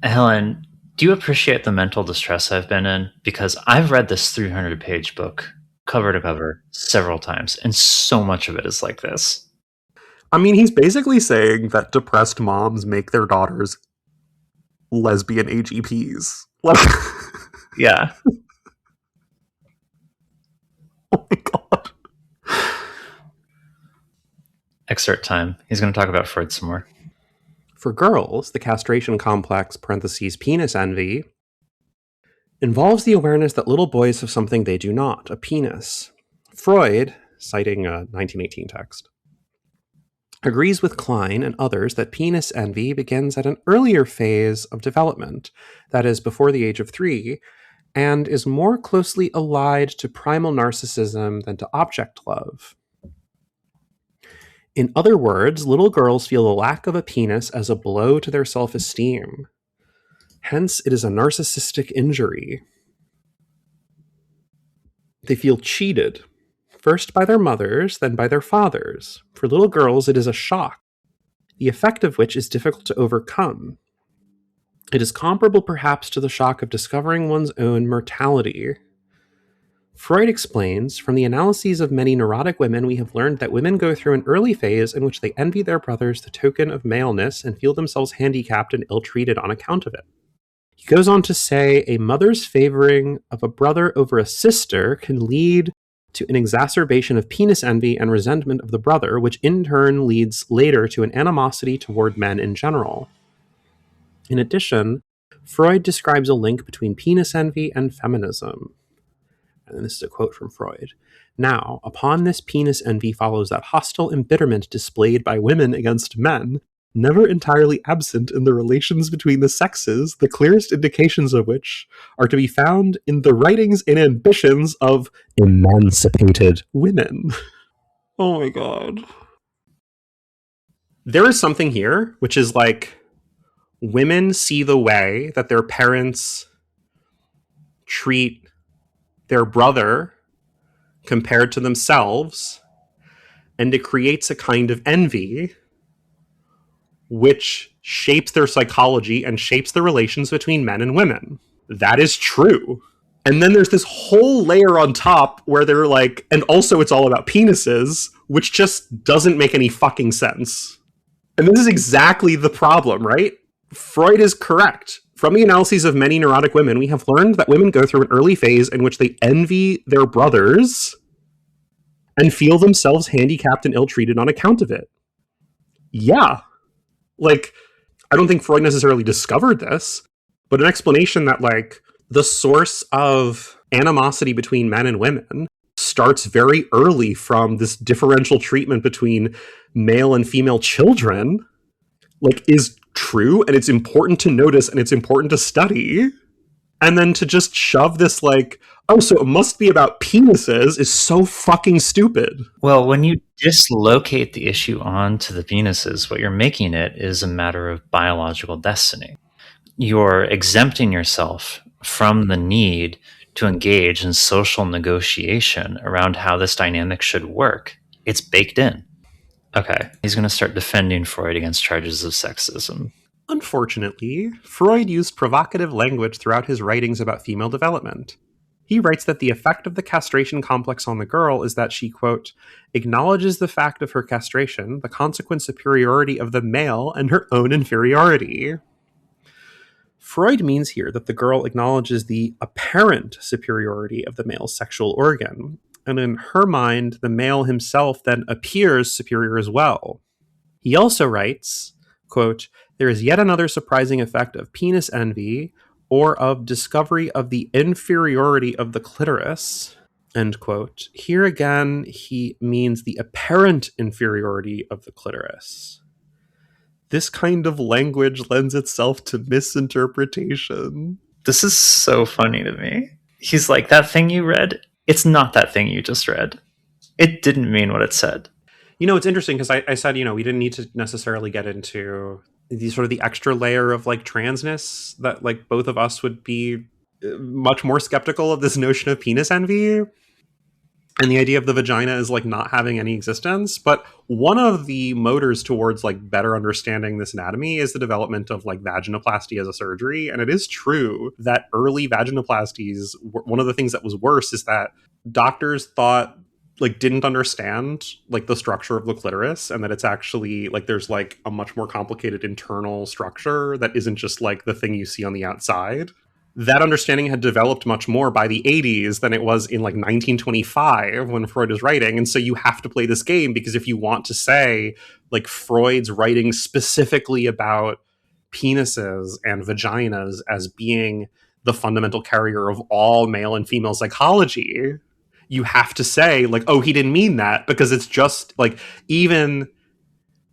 Speaker 7: Helen, do you appreciate the mental distress I've been in? Because I've read this 300-page book cover to cover several times, and so much of it is like this.
Speaker 8: I mean, he's basically saying that depressed moms make their daughters lesbian AGPs. Like,
Speaker 7: Yeah.
Speaker 8: oh my God.
Speaker 7: Excerpt time. He's going to talk about Freud some more.
Speaker 8: For girls, the castration complex (parentheses penis envy) involves the awareness that little boys have something they do not, a penis. Freud, citing a 1918 text, agrees with Klein and others that penis envy begins at an earlier phase of development, that is, before the age of 3, and is more closely allied to primal narcissism than to object love. In other words, little girls feel the lack of a penis as a blow to their self-esteem. Hence, it is a narcissistic injury. They feel cheated, first by their mothers, then by their fathers. For little girls, it is a shock, the effect of which is difficult to overcome. It is comparable perhaps to the shock of discovering one's own mortality. Freud explains, from the analyses of many neurotic women, we have learned that women go through an early phase in which they envy their brothers the token of maleness and feel themselves handicapped and ill-treated on account of it. He goes on to say, a mother's favoring of a brother over a sister can lead to an exacerbation of penis envy and resentment of the brother, which in turn leads later to an animosity toward men in general. In addition, Freud describes a link between penis envy and feminism. And this is a quote from Freud. Now, upon this penis envy follows that hostile embitterment displayed by women against men, never entirely absent in the relations between the sexes, the clearest indications of which are to be found in the writings and ambitions of emancipated women. Oh my God. There is something here, which is like, women see the way that their parents treat their brother compared to themselves, and it creates a kind of envy which shapes their psychology and shapes the relations between men and women. That is true. And then there's this whole layer on top where they're like, and also it's all about penises, which just doesn't make any fucking sense. And this is exactly the problem, right? Freud is correct. From the analyses of many neurotic women, we have learned that women go through an early phase in which they envy their brothers and feel themselves handicapped and ill-treated on account of it. Yeah. Like, I don't think Freud necessarily discovered this, but an explanation that, like, the source of animosity between men and women starts very early from this differential treatment between male and female children, like, is true, and it's important to notice, and it's important to study. And then to just shove this, like, oh, so it must be about penises is so fucking stupid.
Speaker 7: Well, when you dislocate the issue onto the penises, what you're making it is a matter of biological destiny. You're exempting yourself from the need to engage in social negotiation around how this dynamic should work. It's baked in. Okay, he's going to start defending Freud against charges of sexism.
Speaker 8: Unfortunately, Freud used provocative language throughout his writings about female development. He writes that the effect of the castration complex on the girl is that she, quote, acknowledges the fact of her castration, the consequent superiority of the male, and her own inferiority. Freud means here that the girl acknowledges the apparent superiority of the male's sexual organ, and in her mind, the male himself then appears superior as well. He also writes, quote, there is yet another surprising effect of penis envy, or of discovery of the inferiority of the clitoris, end quote. Here again, he means the apparent inferiority of the clitoris. This kind of language lends itself to misinterpretation.
Speaker 7: This is so funny to me. He's like, that thing you read, it's not that thing you just read. It didn't mean what it said.
Speaker 8: It's interesting because I said, we didn't need to necessarily get into the sort of the extra layer of like transness that like both of us would be much more skeptical of this notion of penis envy and the idea of the vagina is like not having any existence. But one of the motors towards like better understanding this anatomy is the development of like vaginoplasty as a surgery. And it is true that early vaginoplasties, one of the things that was worse is that doctors didn't understand like the structure of the clitoris, and that it's actually like there's like a much more complicated internal structure that isn't just like the thing you see on the outside. That understanding had developed much more by the 80s than it was in like 1925 when Freud was writing. And so you have to play this game, because if you want to say like Freud's writing specifically about penises and vaginas as being the fundamental carrier of all male and female psychology, you have to say like, oh, he didn't mean that, because it's just like, even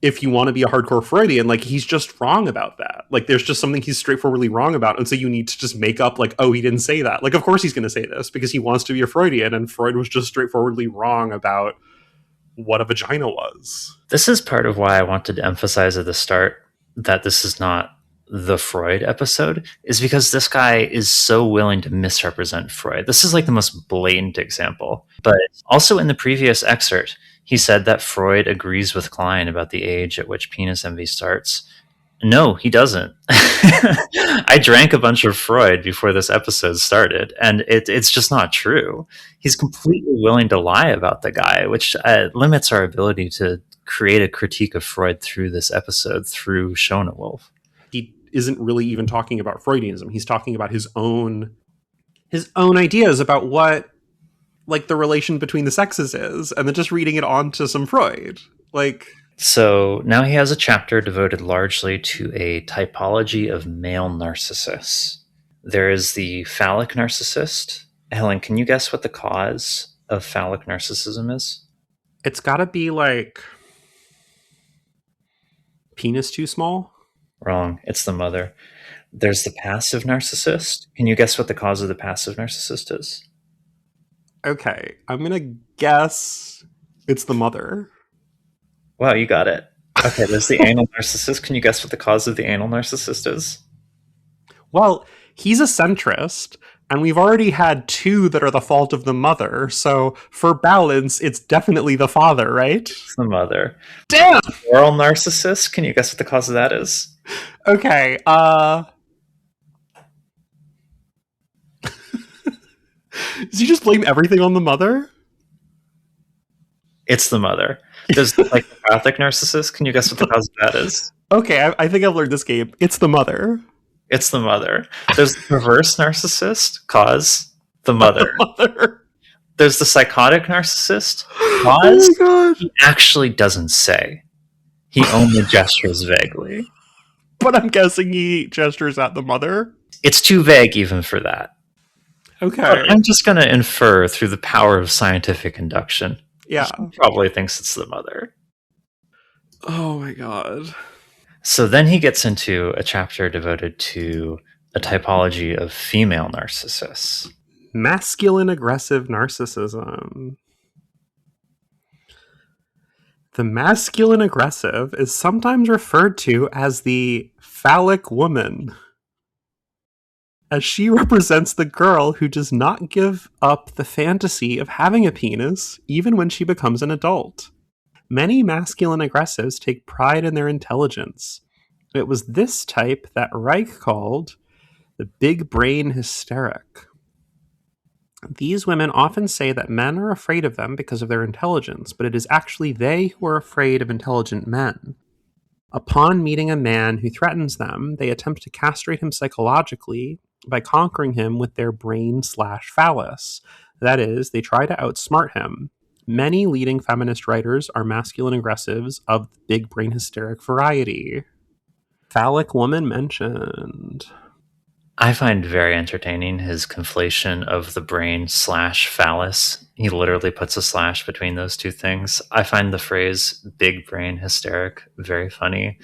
Speaker 8: if you want to be a hardcore Freudian, like he's just wrong about that. Like there's just something he's straightforwardly wrong about. And so you need to just make up like, oh, he didn't say that. Like, of course he's going to say this because he wants to be a Freudian, and Freud was just straightforwardly wrong about what a vagina was.
Speaker 7: This is part of why I wanted to emphasize at the start that this is not the Freud episode, is because this guy is so willing to misrepresent Freud. This is like the most blatant example. But also in the previous excerpt, he said that Freud agrees with Klein about the age at which penis envy starts. No, he doesn't. I drank a bunch of Freud before this episode started, and it's just not true. He's completely willing to lie about the guy, which limits our ability to create a critique of Freud through this episode, through Schoenewolfe.
Speaker 8: He isn't really even talking about Freudianism. He's talking about his own ideas about what like the relation between the sexes is, and then just reading it on to some Freud. Like,
Speaker 7: so now he has a chapter devoted largely to a typology of male narcissists. There is the phallic narcissist. Helen, can you guess what the cause of phallic narcissism is?
Speaker 8: It's gotta be like penis too small.
Speaker 7: Wrong. It's the mother. There's the passive narcissist. Can you guess what the cause of the passive narcissist is?
Speaker 8: Okay, I'm gonna guess it's the mother.
Speaker 7: Wow, you got it. Okay, there's the anal narcissist. Can you guess what the cause of the anal narcissist is?
Speaker 8: Well, he's a centrist, and we've already had two that are the fault of the mother, so for balance, it's definitely the father, right?
Speaker 7: It's the mother.
Speaker 8: Damn!
Speaker 7: Oral narcissist. Can you guess what the cause of that is?
Speaker 8: Okay, does he just blame everything on the mother?
Speaker 7: It's the mother. There's the psychopathic narcissist. Can you guess what the cause of that is?
Speaker 8: Okay, I think I've learned this game. It's the mother.
Speaker 7: It's the mother. There's the perverse narcissist. Cause the mother.
Speaker 8: The mother.
Speaker 7: There's the psychotic narcissist.
Speaker 8: Oh
Speaker 7: Cause
Speaker 8: my God.
Speaker 7: he actually doesn't say. He only gestures vaguely.
Speaker 8: But I'm guessing he gestures at the mother.
Speaker 7: It's too vague even for that.
Speaker 8: Okay.
Speaker 7: But I'm just going to infer through the power of scientific induction.
Speaker 8: Yeah.
Speaker 7: He probably thinks it's the mother.
Speaker 8: Oh my God.
Speaker 7: So then he gets into a chapter devoted to a typology of female narcissists.
Speaker 8: Masculine aggressive narcissism. The masculine aggressive is sometimes referred to as the phallic woman, as she represents the girl who does not give up the fantasy of having a penis even when she becomes an adult. Many masculine aggressives take pride in their intelligence. It was this type that Reich called the big brain hysteric. These women often say that men are afraid of them because of their intelligence, but it is actually they who are afraid of intelligent men. Upon meeting a man who threatens them, they attempt to castrate him psychologically by conquering him with their brain/phallus. That is, they try to outsmart him. Many leading feminist writers are masculine aggressives of the big brain hysteric variety. Phallic woman mentioned.
Speaker 7: I find very entertaining his conflation of the brain/phallus. He literally puts a slash between those two things. I find the phrase big brain hysteric very funny.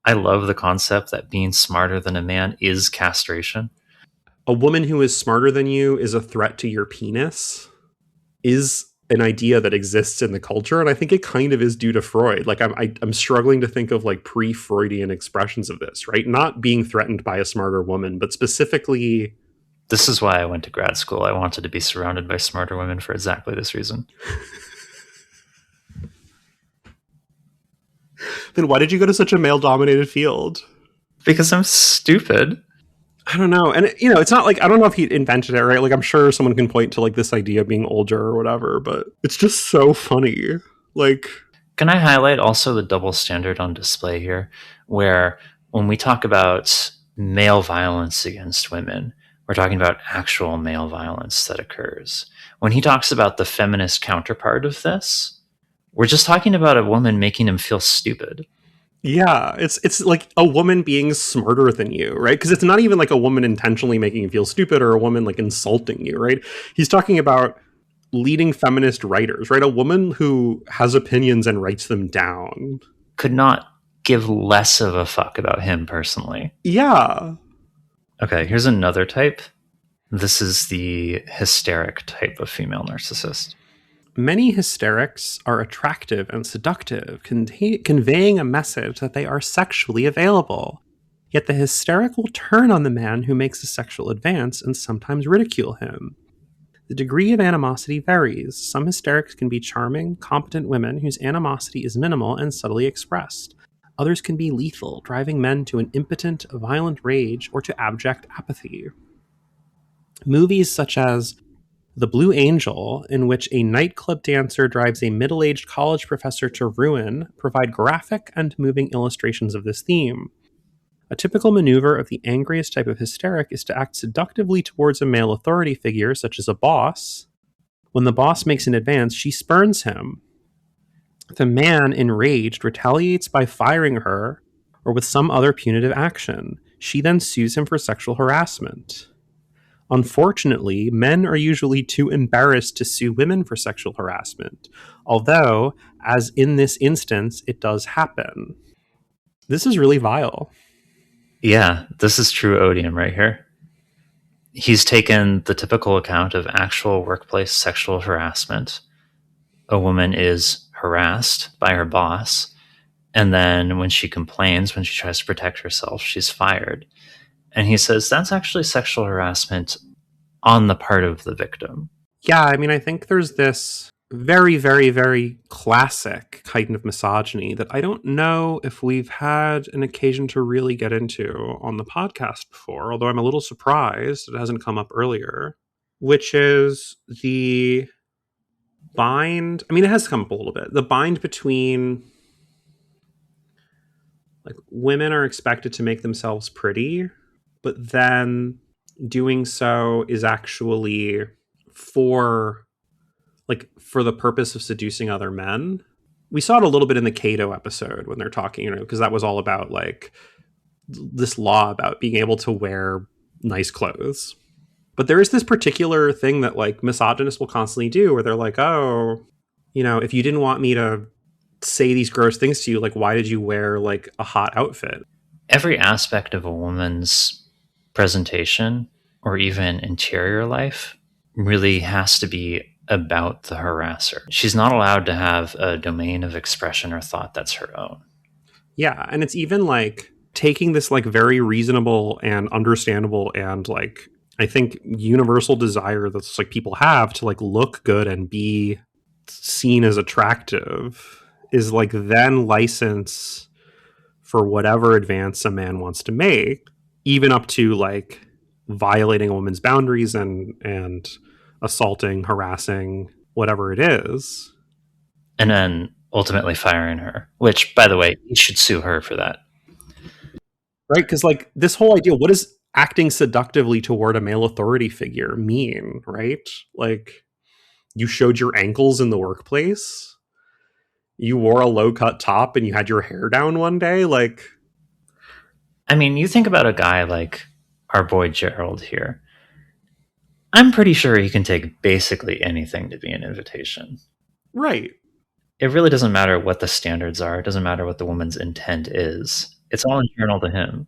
Speaker 7: I love the concept that being smarter than a man is castration.
Speaker 8: A woman who is smarter than you is a threat to your penis is an idea that exists in the culture, and I think it kind of is due to Freud. Like I'm struggling to think of like pre-Freudian expressions of this, right? Not being threatened by a smarter woman, but specifically.
Speaker 7: This is why I went to grad school. I wanted to be surrounded by smarter women for exactly this reason.
Speaker 8: Then why did you go to such a male-dominated field?
Speaker 7: Because I'm stupid.
Speaker 8: I don't know. And, you know, it's not like, I don't know if he invented it, right? Like, I'm sure someone can point to, like, this idea of being older or whatever, but it's just so funny. Like...
Speaker 7: Can I highlight also the double standard on display here, where when we talk about male violence against women, we're talking about actual male violence that occurs. When he talks about the feminist counterpart of this, we're just talking about a woman making him feel stupid.
Speaker 8: Yeah, it's like a woman being smarter than you, right? Because it's not even like a woman intentionally making you feel stupid or a woman like insulting you, right? He's talking about leading feminist writers, right? A woman who has opinions and writes them down.
Speaker 7: Could not give less of a fuck about him personally.
Speaker 8: Yeah.
Speaker 7: Okay, here's another type. This is the hysteric type of female narcissist.
Speaker 8: Many hysterics are attractive and seductive, conveying a message that they are sexually available. Yet the hysteric will turn on the man who makes a sexual advance and sometimes ridicule him. The degree of animosity varies. Some hysterics can be charming, competent women whose animosity is minimal and subtly expressed. Others can be lethal, driving men to an impotent, violent rage or to abject apathy. Movies such as The Blue Angel, in which a nightclub dancer drives a middle-aged college professor to ruin, provide graphic and moving illustrations of this theme. A typical maneuver of the angriest type of hysteric is to act seductively towards a male authority figure, such as a boss. When the boss makes an advance, she spurns him. The man, enraged, retaliates by firing her or with some other punitive action. She then sues him for sexual harassment. Unfortunately, men are usually too embarrassed to sue women for sexual harassment, although, as in this instance, it does happen. This is really vile.
Speaker 7: Yeah, this is true odium right here. He's taken the typical account of actual workplace sexual harassment. A woman is harassed by her boss, and then when she complains, when she tries to protect herself, she's fired. And he says that's actually sexual harassment on the part of the victim.
Speaker 8: Yeah, I mean, I think there's this very, very, very classic kind of misogyny that I don't know if we've had an occasion to really get into on the podcast before, although I'm a little surprised it hasn't come up earlier, which is the bind. I mean, it has come up a little bit. The bind between, like, women are expected to make themselves pretty, but then doing so is actually for the purpose of seducing other men. We saw it a little bit in the Cato episode when they're talking, because that was all about like this law about being able to wear nice clothes. But there is this particular thing that like misogynists will constantly do where they're like, oh, if you didn't want me to say these gross things to you, like, why did you wear like a hot outfit?
Speaker 7: Every aspect of a woman's presentation or even interior life really has to be about the harasser. She's not allowed to have a domain of expression or thought that's her own.
Speaker 8: Yeah, and it's even like taking this like very reasonable and understandable and like I think universal desire that's like people have to like look good and be seen as attractive is like then license for whatever advance a man wants to make, even up to like violating a woman's boundaries and assaulting, harassing, whatever it is.
Speaker 7: And then ultimately firing her, which, by the way, you should sue her for that.
Speaker 8: Right? Because like this whole idea, what does acting seductively toward a male authority figure mean, right? Like you showed your ankles in the workplace, you wore a low-cut top and you had your hair down one day, like...
Speaker 7: I mean, you think about a guy like our boy Gerald here. I'm pretty sure he can take basically anything to be an invitation.
Speaker 8: Right.
Speaker 7: It really doesn't matter what the standards are. It doesn't matter what the woman's intent is. It's all internal to him.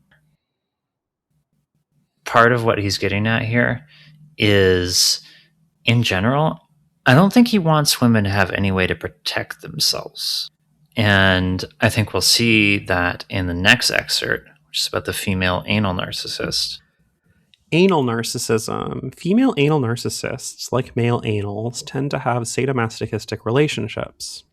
Speaker 7: Part of what he's getting at here is, in general, I don't think he wants women to have any way to protect themselves. And I think we'll see that in the next excerpt, which is about the female anal narcissist.
Speaker 8: Anal narcissism. Female anal narcissists, like male anals, tend to have sadomasochistic relationships.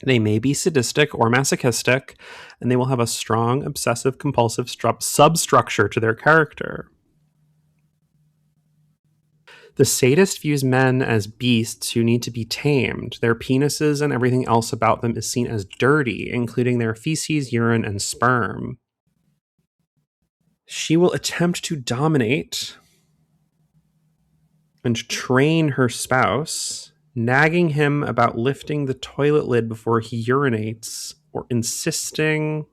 Speaker 8: They may be sadistic or masochistic, and they will have a strong obsessive compulsive substructure to their character. The sadist views men as beasts who need to be tamed. Their penises and everything else about them is seen as dirty, including their feces, urine, and sperm. She will attempt to dominate and train her spouse, nagging him about lifting the toilet lid before he urinates or insisting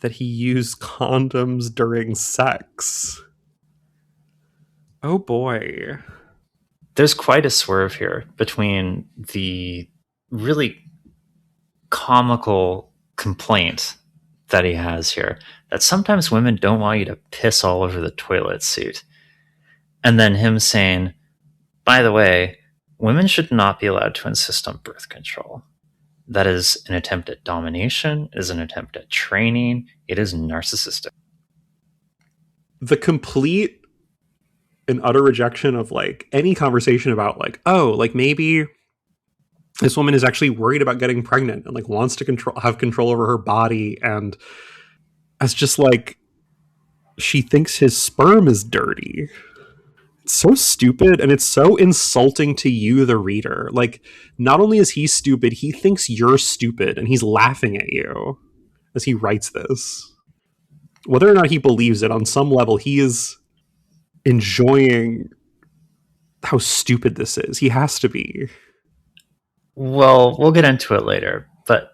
Speaker 8: that he use condoms during sex. Oh boy.
Speaker 7: There's quite a swerve here between the really comical complaint that he has here that sometimes women don't want you to piss all over the toilet seat, and then him saying, by the way, women should not be allowed to insist on birth control. That is an attempt at domination, it is an attempt at training, it is narcissistic.
Speaker 8: The complete and utter rejection of like any conversation about like, oh, like maybe this woman is actually worried about getting pregnant and like wants to have control over her body, and as just like she thinks his sperm is dirty. It's so stupid, and it's so insulting to you, the reader. Like, not only is he stupid, he thinks you're stupid, and he's laughing at you as he writes this. Whether or not he believes it, on some level, he is enjoying how stupid this is. He has to be.
Speaker 7: Well, we'll get into it later, but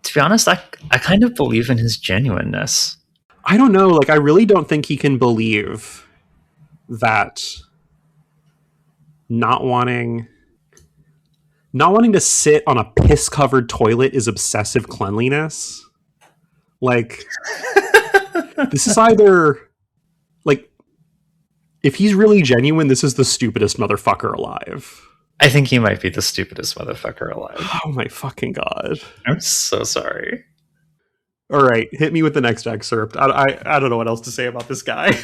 Speaker 7: to be honest, I kind of believe in his genuineness.
Speaker 8: I don't know, like, I really don't think he can believe that not wanting to sit on a piss-covered toilet is obsessive cleanliness. Like, this is either, like, if he's really genuine, this is the stupidest motherfucker alive.
Speaker 7: I think he might be the stupidest motherfucker alive.
Speaker 8: Oh my fucking god.
Speaker 7: I'm so sorry.
Speaker 8: All right, hit me with the next excerpt. I don't know what else to say about this guy.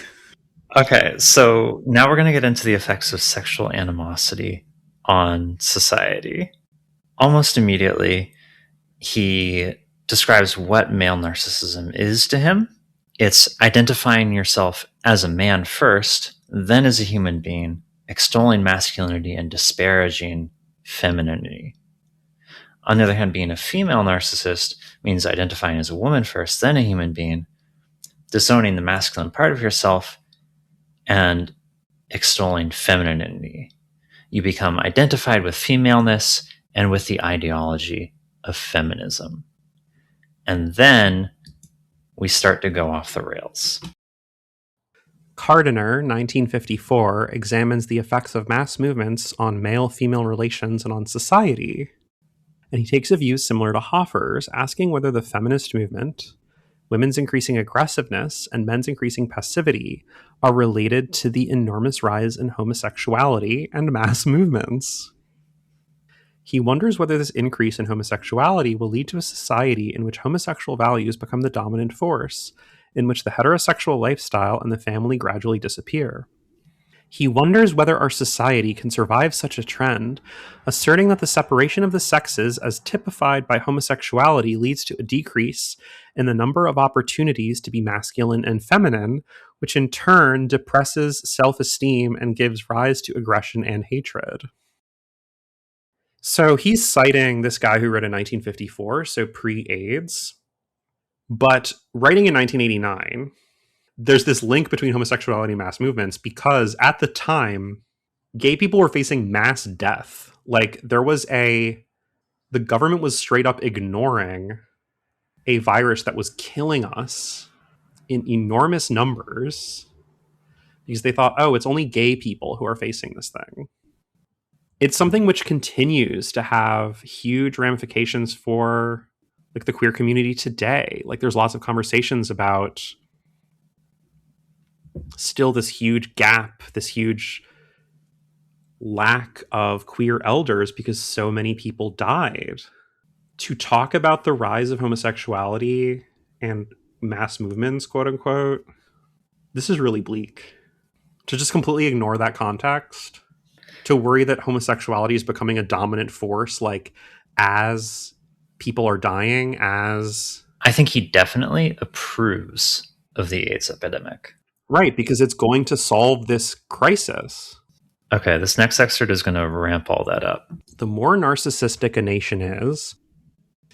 Speaker 7: Okay, so now we're going to get into the effects of sexual animosity on society. Almost immediately, he describes what male narcissism is to him. It's identifying yourself as a man first, then as a human being, extolling masculinity and disparaging femininity. On the other hand, being a female narcissist means identifying as a woman first, then a human being, disowning the masculine part of yourself, and extolling femininity. You become identified with femaleness and with the ideology of feminism. And then we start to go off the rails.
Speaker 8: Cardiner, 1954, examines the effects of mass movements on male-female relations and on society. And he takes a view similar to Hoffer's, asking whether the feminist movement, women's increasing aggressiveness, and men's increasing passivity are related to the enormous rise in homosexuality and mass movements. He wonders whether this increase in homosexuality will lead to a society in which homosexual values become the dominant force, in which the heterosexual lifestyle and the family gradually disappear. He wonders whether our society can survive such a trend, asserting that the separation of the sexes as typified by homosexuality leads to a decrease in the number of opportunities to be masculine and feminine, which in turn depresses self-esteem and gives rise to aggression and hatred. So he's citing this guy who wrote in 1954, so pre-AIDS. But writing in 1989, there's this link between homosexuality and mass movements because at the time, gay people were facing mass death. Like, the government was straight up ignoring a virus that was killing us in enormous numbers because they thought, oh, it's only gay people who are facing this thing. It's something which continues to have huge ramifications for like the queer community today. Like, there's lots of conversations about still this huge gap, this huge lack of queer elders because so many people died. To talk about the rise of homosexuality and mass movements, quote unquote, this is really bleak. To just completely ignore that context, to worry that homosexuality is becoming a dominant force, like as people are dying, as...
Speaker 7: I think he definitely approves of the AIDS epidemic.
Speaker 8: Right, because it's going to solve this crisis.
Speaker 7: Okay, this next excerpt is going to ramp all that up.
Speaker 8: The more narcissistic a nation is,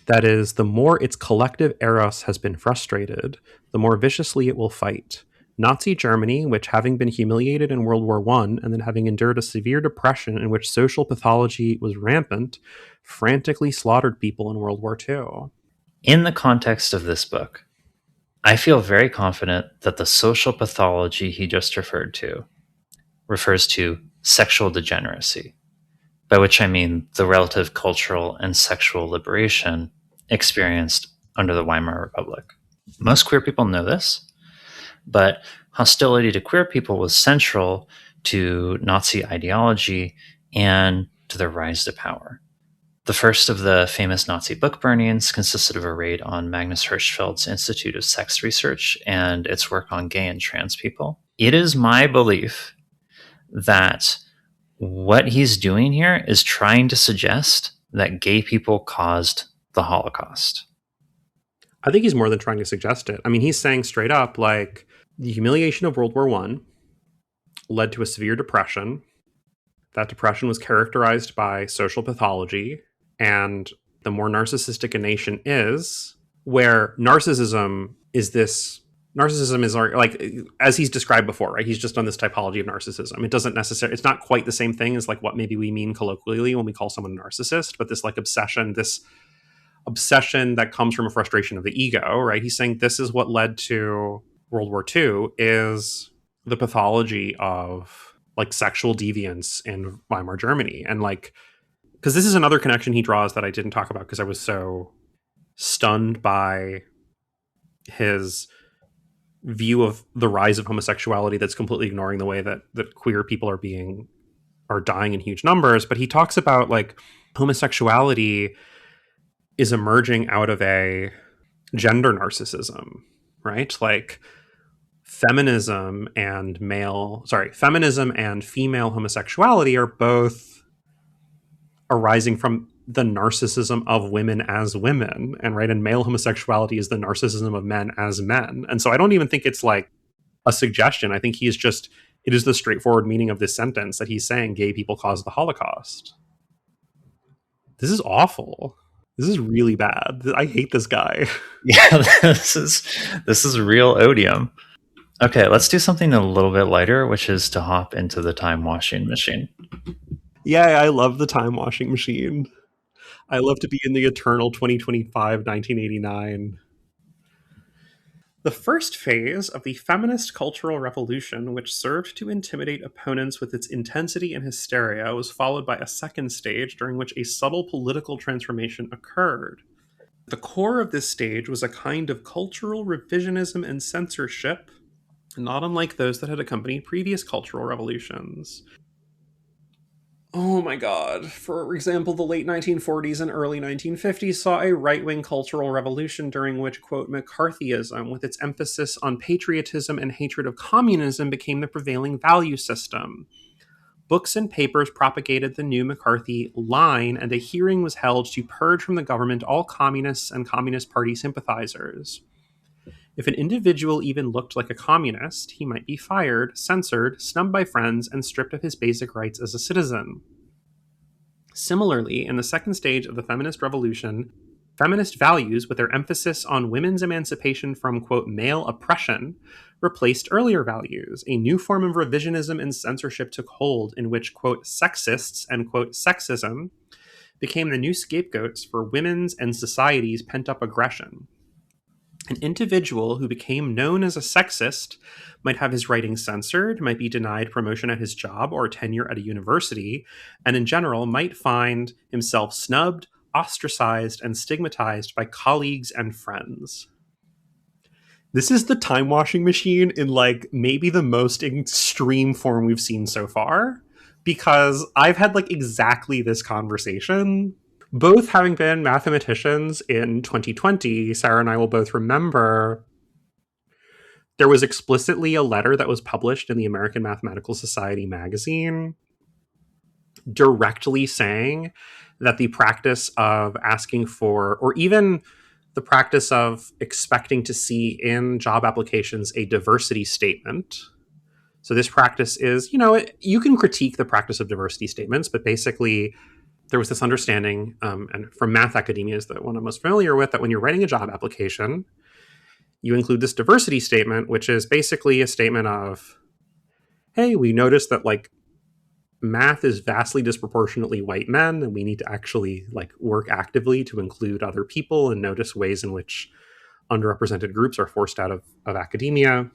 Speaker 8: that is, the more its collective eros has been frustrated, the more viciously it will fight. Nazi Germany, which having been humiliated in World War I and then having endured a severe depression in which social pathology was rampant, frantically slaughtered people in World War II.
Speaker 7: In the context of this book, I feel very confident that the social pathology he just referred to refers to sexual degeneracy, by which I mean the relative cultural and sexual liberation experienced under the Weimar Republic. Most queer people know this, but hostility to queer people was central to Nazi ideology and to their rise to power. The first of the famous Nazi book burnings consisted of a raid on Magnus Hirschfeld's Institute of Sex Research and its work on gay and trans people. It is my belief that what he's doing here is trying to suggest that gay people caused the Holocaust.
Speaker 8: I think he's more than trying to suggest it. I mean, he's saying straight up, like, the humiliation of World War I led to a severe depression. That depression was characterized by social pathology, and the more narcissistic a nation is, where narcissism is like, as he's described before, right? He's just done this typology of narcissism. It doesn't necessarily, it's not quite the same thing as like what maybe we mean colloquially when we call someone a narcissist, but this like obsession that comes from a frustration of the ego, right? He's saying this is what led to World War II, is the pathology of like sexual deviance in Weimar Germany. And like, because this is another connection he draws that I didn't talk about because I was so stunned by his view of the rise of homosexuality that's completely ignoring the way that queer people are dying in huge numbers. But he talks about like homosexuality is emerging out of a gender narcissism, right? Like feminism and female homosexuality are both arising from the narcissism of women as women, and right, and male homosexuality is the narcissism of men as men. And so I don't even think it's like a suggestion. I think it is the straightforward meaning of this sentence that he's saying gay people caused the Holocaust. This is awful. This is really bad. I hate this guy.
Speaker 7: Yeah, this is real odium. Okay, let's do something a little bit lighter, which is to hop into the time washing machine.
Speaker 8: Yeah, I love the time washing machine. I love to be in the eternal 2025, 1989. The first phase of the feminist cultural revolution, which served to intimidate opponents with its intensity and hysteria, was followed by a second stage during which a subtle political transformation occurred. The core of this stage was a kind of cultural revisionism and censorship, not unlike those that had accompanied previous cultural revolutions. Oh my god. For example, the late 1940s and early 1950s saw a right-wing cultural revolution during which, quote, McCarthyism, with its emphasis on patriotism and hatred of communism, became the prevailing value system. Books and papers propagated the new McCarthy line, and a hearing was held to purge from the government all communists and Communist Party sympathizers. If an individual even looked like a communist, he might be fired, censored, snubbed by friends, and stripped of his basic rights as a citizen. Similarly, in the second stage of the feminist revolution, feminist values, with their emphasis on women's emancipation from, quote, male oppression, replaced earlier values. A new form of revisionism and censorship took hold in which, quote, sexists and, quote, sexism became the new scapegoats for women's and society's pent-up aggression. An individual who became known as a sexist might have his writings censored, might be denied promotion at his job or tenure at a university, and in general might find himself snubbed, ostracized, and stigmatized by colleagues and friends. This is the time washing machine in like maybe the most extreme form we've seen so far, because I've had like exactly this conversation. Both having been mathematicians in 2020, Sarah and I will both remember there was explicitly a letter that was published in the American Mathematical Society magazine directly saying that the practice of asking for, or even the practice of expecting to see in job applications a diversity statement. So this practice is, you can critique the practice of diversity statements, but basically there was this understanding, and from math academia is the one I'm most familiar with, that when you're writing a job application, you include this diversity statement, which is basically a statement of, hey, we noticed that like math is vastly disproportionately white men, and we need to actually like work actively to include other people and notice ways in which underrepresented groups are forced out of academia.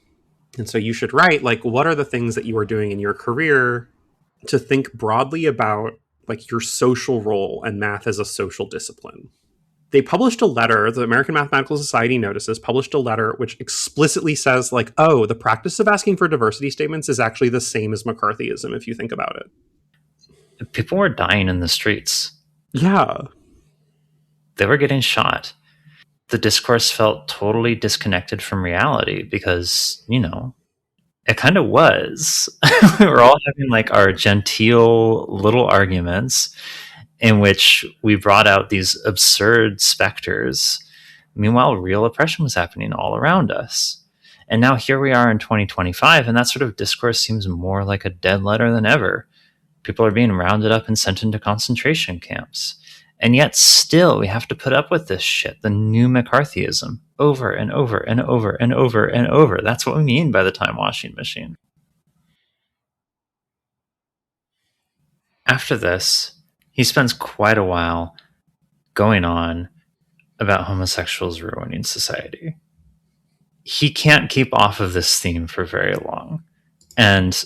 Speaker 8: And so you should write like, what are the things that you are doing in your career to think broadly about like your social role and math as a social discipline. They published a letter, the American Mathematical Society notices, published a letter which explicitly says like, oh, the practice of asking for diversity statements is actually the same as McCarthyism if you think about it.
Speaker 7: People were dying in the streets.
Speaker 8: Yeah.
Speaker 7: They were getting shot. The discourse felt totally disconnected from reality because, it kind of was. We were all having like our genteel little arguments in which we brought out these absurd specters. Meanwhile, real oppression was happening all around us. And now here we are in 2025, and that sort of discourse seems more like a dead letter than ever. People are being rounded up and sent into concentration camps. And yet still we have to put up with this shit, the new McCarthyism, over and over and over and over and over. That's what we mean by the time washing machine. After this, he spends quite a while going on about homosexuals ruining society. He can't keep off of this theme for very long. And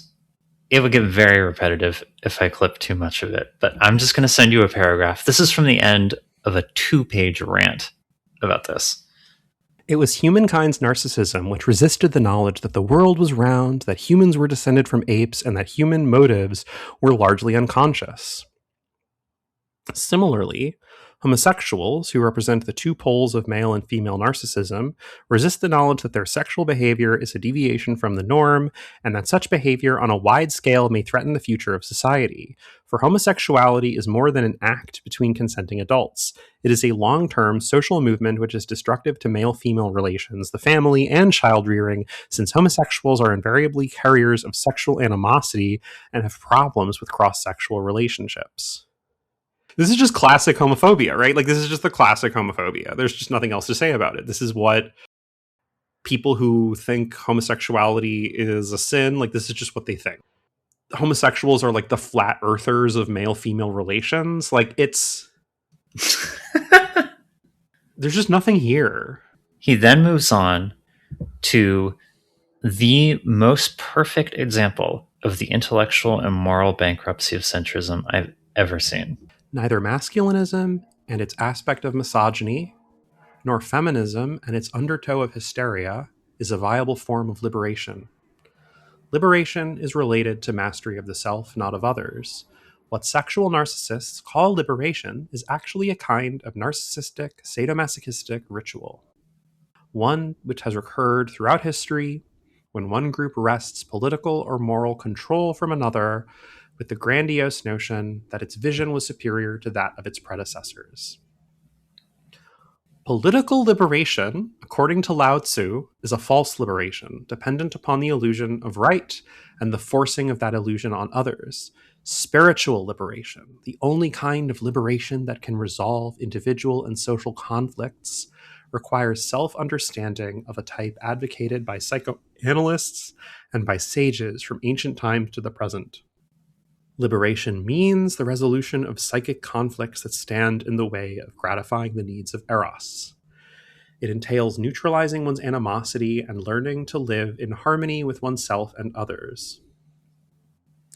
Speaker 7: it would get very repetitive if I clip too much of it, but I'm just going to send you a paragraph. This is from the end of a 2-page rant about this.
Speaker 8: It was humankind's narcissism which resisted the knowledge that the world was round, that humans were descended from apes, and that human motives were largely unconscious. Similarly, homosexuals, who represent the two poles of male and female narcissism, resist the knowledge that their sexual behavior is a deviation from the norm, and that such behavior on a wide scale may threaten the future of society. For homosexuality is more than an act between consenting adults. It is a long-term social movement which is destructive to male-female relations, the family, and child-rearing, since homosexuals are invariably carriers of sexual animosity and have problems with cross-sexual relationships. This is just classic homophobia, right? Like, this is just the classic homophobia. There's just nothing else to say about it. This is what people who think homosexuality is a sin, like, this is just what they think. Homosexuals are like the flat earthers of male-female relations. Like, it's... There's just nothing here.
Speaker 7: He then moves on to the most perfect example of the intellectual and moral bankruptcy of centrism I've ever seen.
Speaker 8: Neither masculinism and its aspect of misogyny, nor feminism and its undertow of hysteria is a viable form of liberation. Liberation is related to mastery of the self, not of others. What sexual narcissists call liberation is actually a kind of narcissistic, sadomasochistic ritual. One which has recurred throughout history when one group wrests political or moral control from another with the grandiose notion that its vision was superior to that of its predecessors. Political liberation, according to Lao Tzu, is a false liberation, dependent upon the illusion of right and the forcing of that illusion on others. Spiritual liberation, the only kind of liberation that can resolve individual and social conflicts, requires self-understanding of a type advocated by psychoanalysts and by sages from ancient times to the present. Liberation means the resolution of psychic conflicts that stand in the way of gratifying the needs of Eros. It entails neutralizing one's animosity and learning to live in harmony with oneself and others.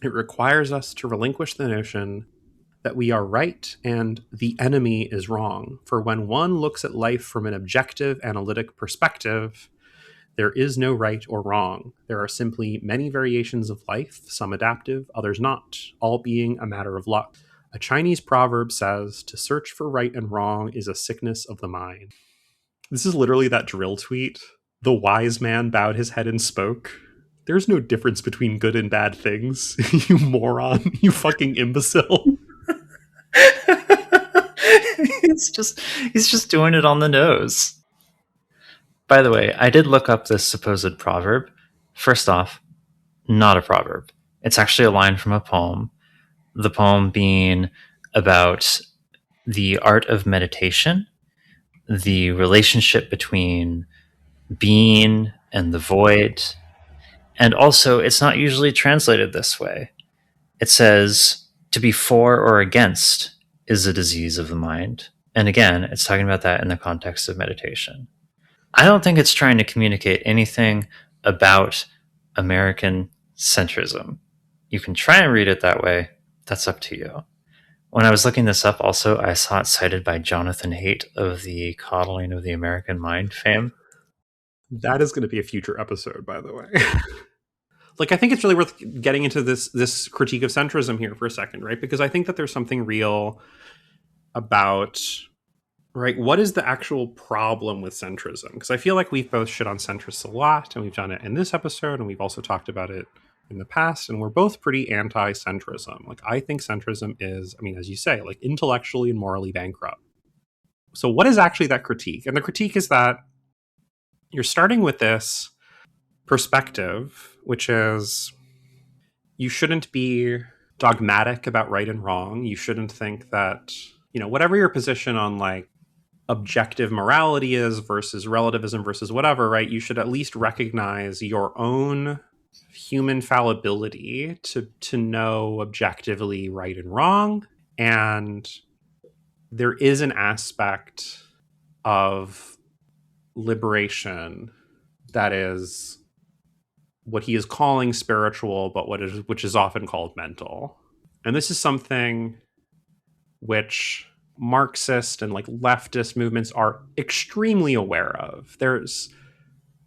Speaker 8: It requires us to relinquish the notion that we are right and the enemy is wrong, for when one looks at life from an objective, analytic perspective, There is no right or wrong. There are simply many variations of life, some adaptive, others not, all being a matter of luck. A Chinese proverb says, to search for right and wrong is a sickness of the mind. This is literally that drill tweet. The wise man bowed his head and spoke. There's no difference between good and bad things, you moron, you fucking imbecile.
Speaker 7: he's just doing it on the nose. By the way, I did look up this supposed proverb. First off, not a proverb. It's actually a line from a poem. The poem being about the art of meditation, the relationship between being and the void. And also, it's not usually translated this way. It says, to be for or against is a disease of the mind. And again, it's talking about that in the context of meditation. I don't think it's trying to communicate anything about American centrism. You can try and read it that way. That's up to you. When I was looking this up also, I saw it cited by Jonathan Haidt of the Coddling of the American Mind fame.
Speaker 8: That is going to be a future episode, by the way. Like, I think it's really worth getting into this critique of centrism here for a second, right? Because I think that there's something real about, right, what is the actual problem with centrism? Because I feel like we've both shit on centrists a lot, and we've done it in this episode, and we've also talked about it in the past, and we're both pretty anti-centrism. Like, I think centrism is, I mean, as you say, like, intellectually and morally bankrupt. So what is actually that critique? And the critique is that you're starting with this perspective, which is you shouldn't be dogmatic about right and wrong. You shouldn't think that, you know, whatever your position on like objective morality is versus relativism versus whatever, right? You should at least recognize your own human fallibility to know objectively right and wrong. And there is an aspect of liberation that is what he is calling spiritual, but which is often called mental. And this is something which Marxist and like leftist movements are extremely aware of. There's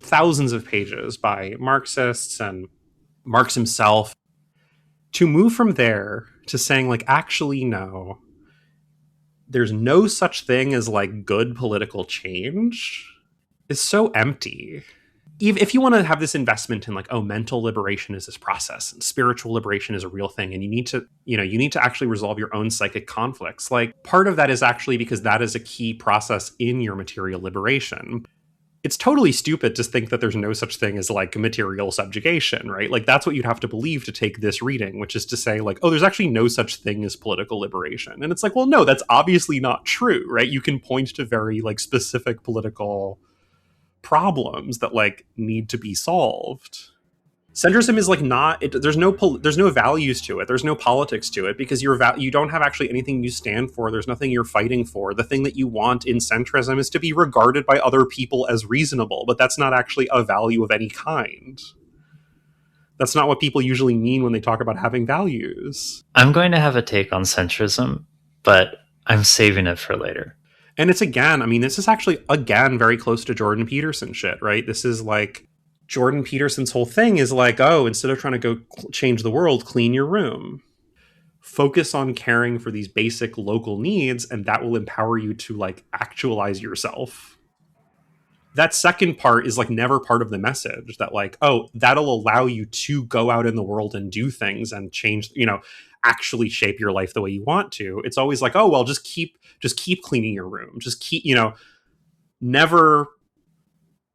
Speaker 8: thousands of pages by Marxists and Marx himself. To move from there to saying like, actually, no, there's no such thing as like good political change is so empty. If you want to have this investment in like, oh, mental liberation is this process and spiritual liberation is a real thing, and you need to actually resolve your own psychic conflicts. Like, part of that is actually because that is a key process in your material liberation. It's totally stupid to think that there's no such thing as like material subjugation, right? Like, that's what you'd have to believe to take this reading, which is to say like, oh, there's actually no such thing as political liberation. And it's like, well, no, that's obviously not true, right? You can point to very like specific political problems that like need to be solved. Centrism is like there's no values to it. There's no politics to it, because you don't have actually anything you stand for. There's nothing you're fighting for. The thing that you want in centrism is to be regarded by other people as reasonable, but that's not actually a value of any kind. That's not what people usually mean when they talk about having values.
Speaker 7: I'm going to have a take on centrism, but I'm saving it for later.
Speaker 8: And it's this is actually very close to Jordan Peterson shit, right? This is like Jordan Peterson's whole thing is like, oh, instead of trying to go change the world, clean your room. Focus on caring for these basic local needs, and that will empower you to like actualize yourself. That second part is like never part of the message that like, oh, that'll allow you to go out in the world and do things and change, actually shape your life the way you want to. It's always like, oh, well, just keep cleaning your room. Just keep, never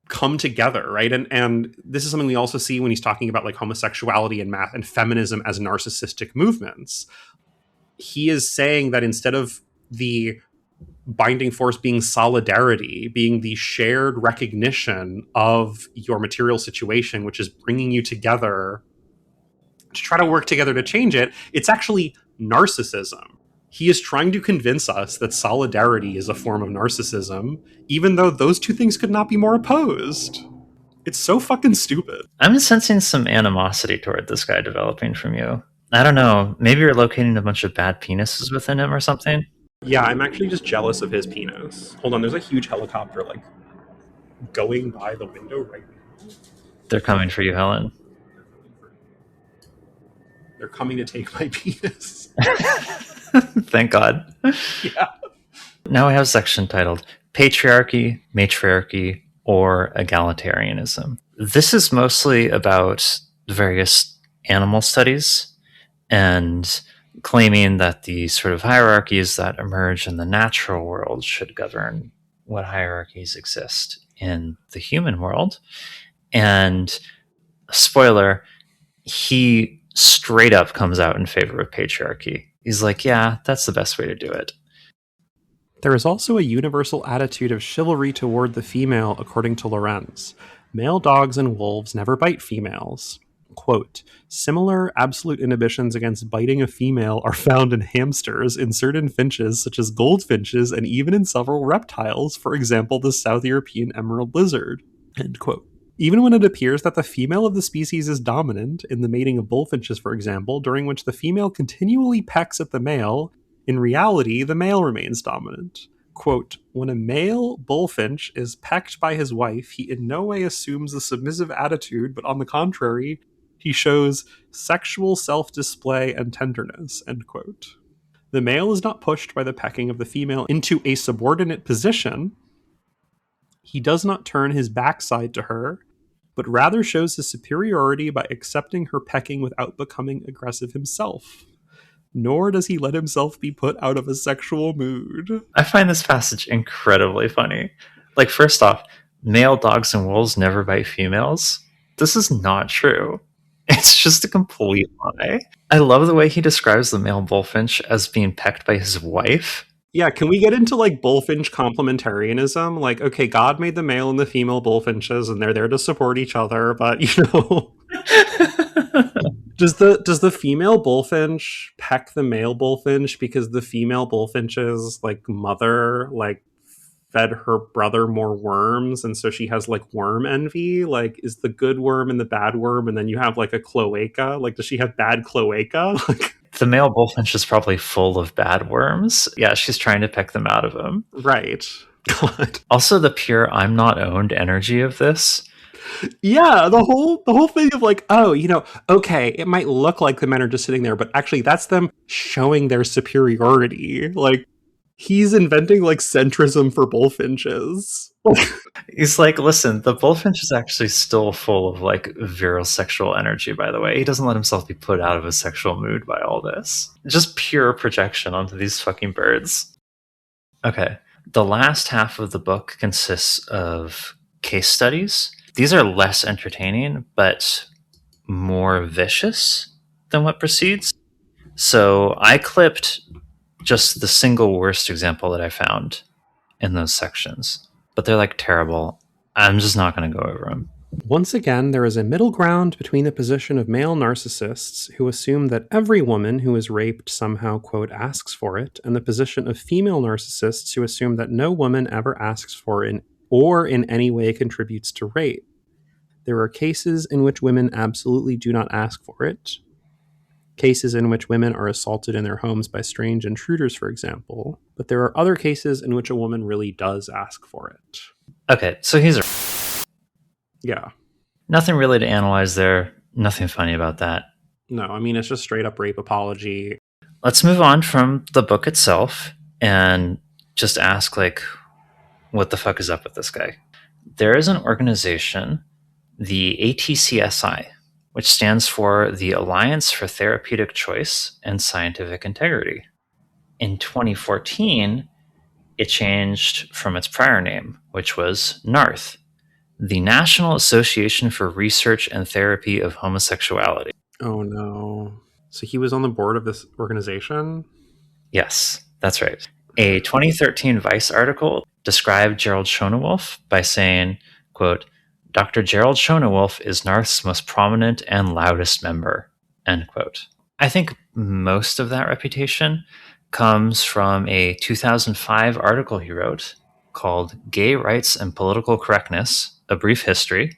Speaker 8: come together, right? And this is something we also see when he's talking about like homosexuality and math and feminism as narcissistic movements. He is saying that instead of the binding force being solidarity, being the shared recognition of your material situation, which is bringing you together to try to work together to change it, it's actually narcissism. He is trying to convince us that solidarity is a form of narcissism, even though those two things could not be more opposed. It's so fucking stupid.
Speaker 7: I'm sensing some animosity toward this guy developing from you. I don't know, maybe you're locating a bunch of bad penises within him or something?
Speaker 8: Yeah, I'm actually just jealous of his penis. Hold on, there's a huge helicopter like going by the window right now.
Speaker 7: They're coming for you, Helen.
Speaker 8: They're coming to take my penis.
Speaker 7: Thank God.
Speaker 8: Yeah.
Speaker 7: Now we have a section titled Patriarchy, Matriarchy, or Egalitarianism. This is mostly about various animal studies and claiming that the sort of hierarchies that emerge in the natural world should govern what hierarchies exist in the human world. And spoiler, he straight up comes out in favor of patriarchy. He's like, yeah, that's the best way to do it.
Speaker 8: There is also a universal attitude of chivalry toward the female, according to Lorenz. Male dogs and wolves never bite females. Quote, similar absolute inhibitions against biting a female are found in hamsters, in certain finches, such as goldfinches, and even in several reptiles, for example, the South European emerald lizard. End quote. Even when it appears that the female of the species is dominant, in the mating of bullfinches, for example, during which the female continually pecks at the male, in reality, the male remains dominant. Quote, when a male bullfinch is pecked by his wife, he in no way assumes a submissive attitude, but on the contrary, he shows sexual self-display and tenderness, end quote. The male is not pushed by the pecking of the female into a subordinate position. He does not turn his backside to her, but rather shows his superiority by accepting her pecking without becoming aggressive himself. Nor does he let himself be put out of a sexual mood.
Speaker 7: I find this passage incredibly funny. Like, first off, male dogs and wolves never bite females. This is not true. It's just a complete lie. I love the way he describes the male bullfinch as being pecked by his wife.
Speaker 8: Yeah, can we get into like bullfinch complementarianism? Like, okay, God made the male and the female bullfinches, and they're there to support each other, but you know, does the female bullfinch peck the male bullfinch because the female bullfinch's like mother like fed her brother more worms, and so she has like worm envy? Like, is the good worm and the bad worm, and then you have like a cloaca? Like, does she have bad cloaca? Like,
Speaker 7: the male bullfinch is probably full of bad worms. Yeah, she's trying to pick them out of him.
Speaker 8: right. God.
Speaker 7: Also, the pure "I'm not owned" energy of this.
Speaker 8: Yeah, the whole thing of like, oh, you know, okay, it might look like the men are just sitting there, but actually that's them showing their superiority. Like, he's inventing like centrism for bullfinches.
Speaker 7: He's like, listen, the bullfinch is actually still full of like virile sexual energy, by the way. He doesn't let himself be put out of a sexual mood by all this. Just pure projection onto these fucking birds. Okay, the last half of the book consists of case studies. These are less entertaining, but more vicious than what precedes. So I clipped just the single worst example that I found in those sections, but they're like terrible. I'm just not going to go over them.
Speaker 8: Once again, there is a middle ground between the position of male narcissists who assume that every woman who is raped somehow, quote, asks for it, and the position of female narcissists who assume that no woman ever asks for it or in any way contributes to rape. There are cases in which women absolutely do not ask for it. Cases in which women are assaulted in their homes by strange intruders, for example. But there are other cases in which a woman really does ask for it.
Speaker 7: Okay, so he's
Speaker 8: Yeah.
Speaker 7: nothing really to analyze there. Nothing funny about that.
Speaker 8: No, I mean, it's just straight up rape apology.
Speaker 7: Let's move on from the book itself and just ask, like, what the fuck is up with this guy? There is an organization, the ATCSI, which stands for the Alliance for Therapeutic Choice and Scientific Integrity. In 2014, it changed from its prior name, which was NARTH, the National Association for Research and Therapy of Homosexuality.
Speaker 8: Oh, no. So he was on the board of this organization?
Speaker 7: Yes, that's right. A 2013 Vice article described Gerald Schoenewolfe by saying, quote, Dr. Gerald Schoenewolfe is NARTH's most prominent and loudest member, end quote. I think most of that reputation comes from a 2005 article he wrote called Gay Rights and Political Correctness, A Brief History,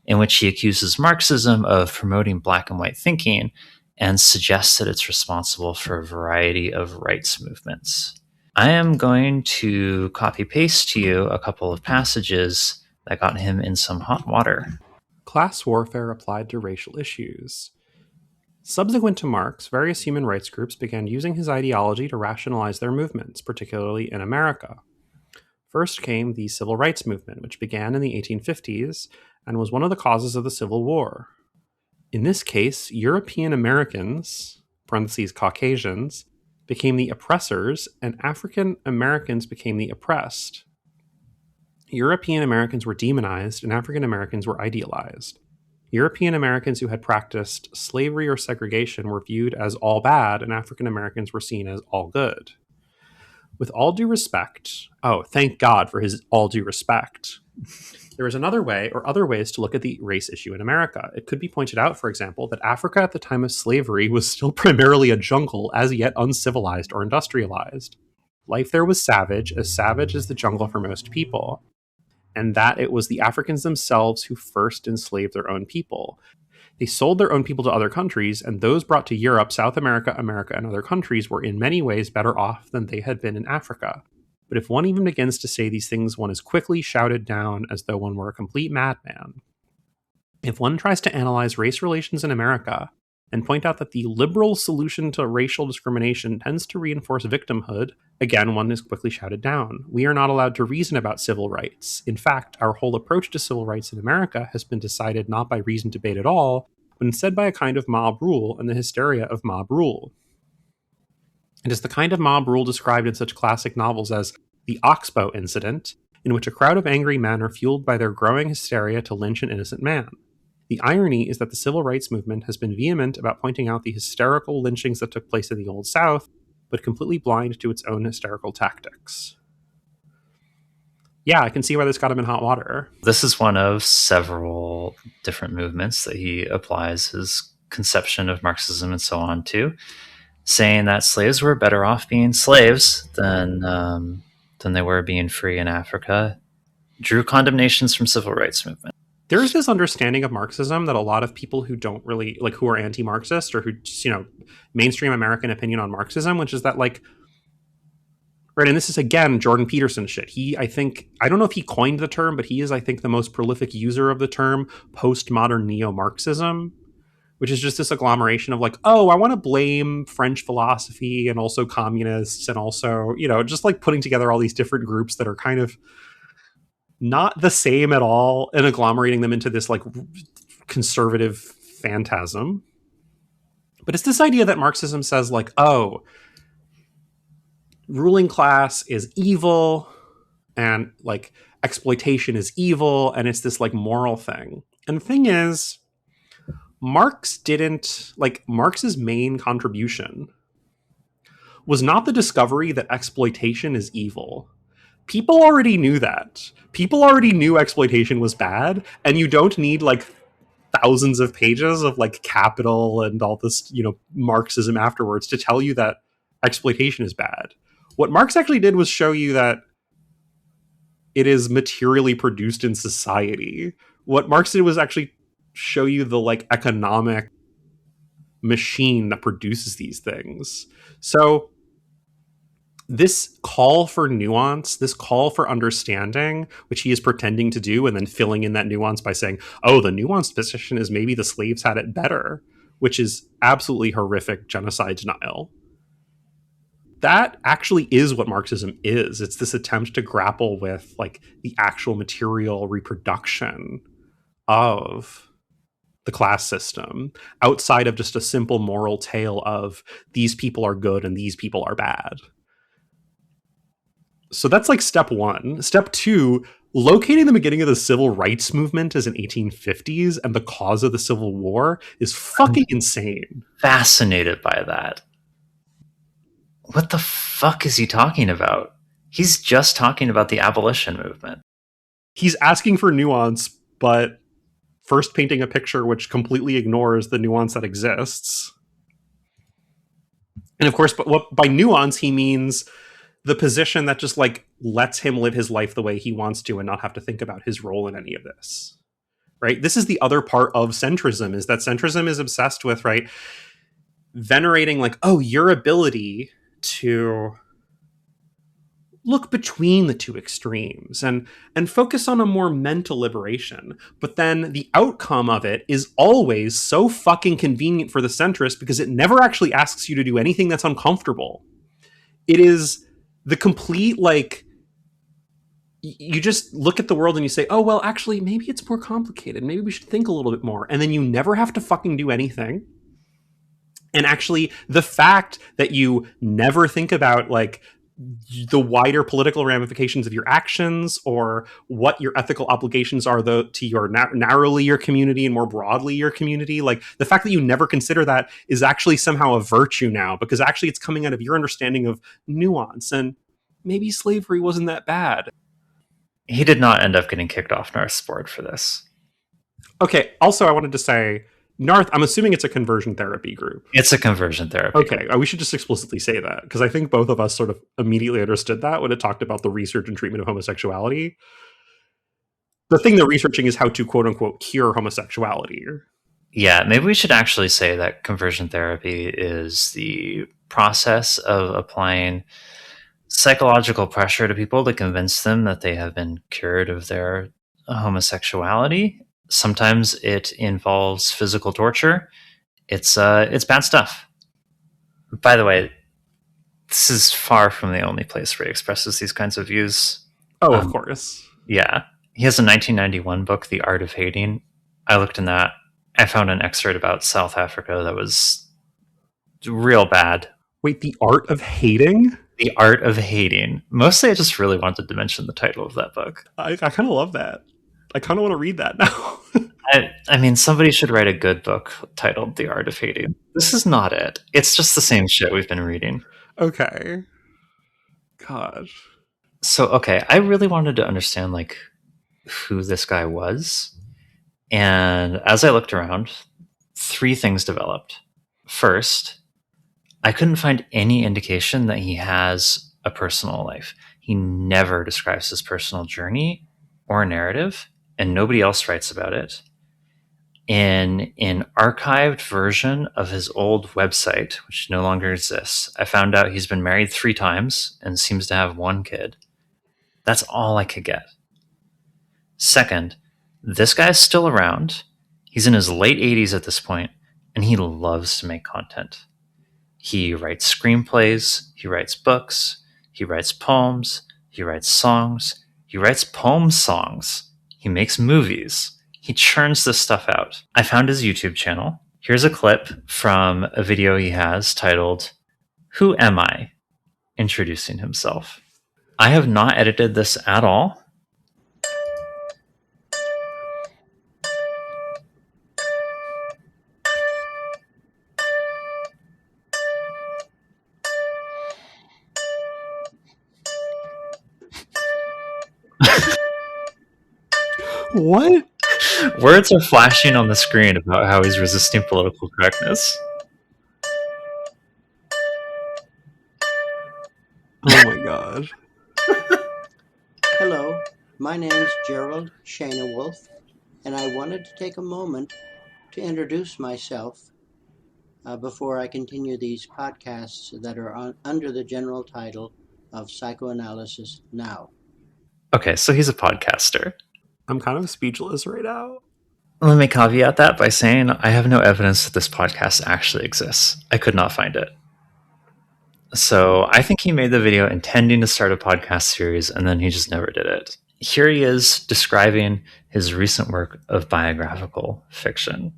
Speaker 7: in which he accuses Marxism of promoting black and white thinking and suggests that it's responsible for a variety of rights movements. I am going to copy-paste to you a couple of passages that got him in some hot water.
Speaker 8: Class warfare applied to racial issues. Subsequent to Marx, various human rights groups began using his ideology to rationalize their movements, particularly in America. First came the Civil Rights Movement, which began in the 1850s and was one of the causes of the Civil War. In this case, European Americans, parentheses Caucasians, became the oppressors, and African Americans became the oppressed. European Americans were demonized, and African Americans were idealized. European Americans who had practiced slavery or segregation were viewed as all bad, and African Americans were seen as all good. With all due respect, thank God for his all due respect, there is another way, or other ways, to look at the race issue in America. It could be pointed out, for example, that Africa at the time of slavery was still primarily a jungle, as yet uncivilized or industrialized. Life there was savage as the jungle for most people, and that it was the Africans themselves who first enslaved their own people. They sold their own people to other countries, and those brought to Europe, South America, America, and other countries were in many ways better off than they had been in Africa. But if one even begins to say these things, one is quickly shouted down as though one were a complete madman. If one tries to analyze race relations in America and point out that the liberal solution to racial discrimination tends to reinforce victimhood, again, one is quickly shouted down. We are not allowed to reason about civil rights. In fact, our whole approach to civil rights in America has been decided not by reasoned debate at all, but instead by a kind of mob rule and the hysteria of mob rule. It is the kind of mob rule described in such classic novels as The Oxbow Incident, in which a crowd of angry men are fueled by their growing hysteria to lynch an innocent man. The irony is that the civil rights movement has been vehement about pointing out the hysterical lynchings that took place in the Old South, but completely blind to its own hysterical tactics. Yeah, I can see why this got him in hot water.
Speaker 7: This is one of several different movements that he applies his conception of Marxism and so on to, saying that slaves were better off being slaves than they were being free in Africa, drew condemnations from civil rights movement.
Speaker 8: There's this understanding of Marxism that a lot of people who don't really, like, who are anti-Marxist or who just, mainstream American opinion on Marxism, which is that, like, right, and this is, again, Jordan Peterson shit. I don't know if he coined the term, but he is, I think, the most prolific user of the term postmodern neo-Marxism, which is just this agglomeration of, like, I want to blame French philosophy and also communists and also, just, like, putting together all these different groups that are kind of not the same at all and agglomerating them into this, like, conservative phantasm. But it's this idea that Marxism says, like, ruling class is evil and, like, exploitation is evil, and it's this, like, moral thing. And the thing is, Marx's main contribution was not the discovery that exploitation is evil. People already knew that. People already knew exploitation was bad, and you don't need, like, thousands of pages of, like, Capital and all this, Marxism afterwards to tell you that exploitation is bad. What Marx actually did was show you that it is materially produced in society. What Marx did was actually show you the, like, economic machine that produces these things. So this call for nuance, this call for understanding, which he is pretending to do and then filling in that nuance by saying, the nuanced position is maybe the slaves had it better, which is absolutely horrific genocide denial. That actually is what Marxism is. It's this attempt to grapple with, like, the actual material reproduction of the class system outside of just a simple moral tale of these people are good and these people are bad. So that's, like, step one. Step two, locating the beginning of the civil rights movement as in 1850s and the cause of the Civil War is fucking insane.
Speaker 7: Fascinated by that. What the fuck is he talking about? He's just talking about the abolition movement.
Speaker 8: He's asking for nuance, but first painting a picture which completely ignores the nuance that exists. And of course, by nuance, he means the position that just, like, lets him live his life the way he wants to and not have to think about his role in any of this. Right? This is the other part of centrism, is that centrism is obsessed with, right, venerating, like, your ability to look between the two extremes and focus on a more mental liberation. But then the outcome of it is always so fucking convenient for the centrist because it never actually asks you to do anything that's uncomfortable. It is the complete, like, you just look at the world and you say, oh, well, actually, maybe it's more complicated. Maybe we should think a little bit more. And then you never have to fucking do anything. And actually, the fact that you never think about, like, the wider political ramifications of your actions or what your ethical obligations are to your narrowly your community and more broadly your community, like, the fact that you never consider that is actually somehow a virtue now, because actually it's coming out of your understanding of nuance, and maybe slavery wasn't that bad.
Speaker 7: He did not end up getting kicked off Narth's board for this.
Speaker 8: Okay, also I wanted to say, Narth, I'm assuming it's a conversion therapy group.
Speaker 7: It's a conversion therapy.
Speaker 8: Okay, we should just explicitly say that, because I think both of us sort of immediately understood that when it talked about the research and treatment of homosexuality. The thing they're researching is how to, quote unquote, cure homosexuality.
Speaker 7: Yeah, maybe we should actually say that conversion therapy is the process of applying psychological pressure to people to convince them that they have been cured of their homosexuality. Sometimes it involves physical torture. It's bad stuff. By the way, this is far from the only place where he expresses these kinds of views.
Speaker 8: Oh, of course.
Speaker 7: Yeah. He has a 1991 book, The Art of Hating. I looked in that. I found an excerpt about South Africa that was real bad.
Speaker 8: Wait, The Art of Hating?
Speaker 7: The Art of Hating. Mostly I just really wanted to mention the title of that book.
Speaker 8: I kind of love that. I kind of want to read that now.
Speaker 7: I mean, somebody should write a good book titled The Art of Hating. This is not it. It's just the same shit we've been reading.
Speaker 8: Okay. Gosh.
Speaker 7: So, okay, I really wanted to understand, like, who this guy was. And as I looked around, 3 things developed. First, I couldn't find any indication that he has a personal life. He never describes his personal journey or narrative, and nobody else writes about it. In an archived version of his old website, which no longer exists, I found out he's been married 3 times and seems to have 1 kid. That's all I could get. Second, this guy's still around. He's in his late 80s at this point, and he loves to make content. He writes screenplays, he writes books, he writes poems, he writes songs, he writes poem songs, he makes movies. He churns this stuff out. I found his YouTube channel. Here's a clip from a video he has titled, Who Am I? Introducing himself. I have not edited this at all.
Speaker 8: What?
Speaker 7: Words are flashing on the screen about how he's resisting political correctness.
Speaker 8: Oh my god.
Speaker 6: Hello, my name is Gerald Schoenewolfe, and I wanted to take a moment to introduce myself before I continue these podcasts that are under the general title of Psychoanalysis Now.
Speaker 7: Okay, so he's a podcaster.
Speaker 8: I'm kind of speechless right now.
Speaker 7: Let me caveat that by saying I have no evidence that this podcast actually exists. I could not find it. So I think he made the video intending to start a podcast series, and then he just never did it. Here he is describing his recent work of biographical fiction.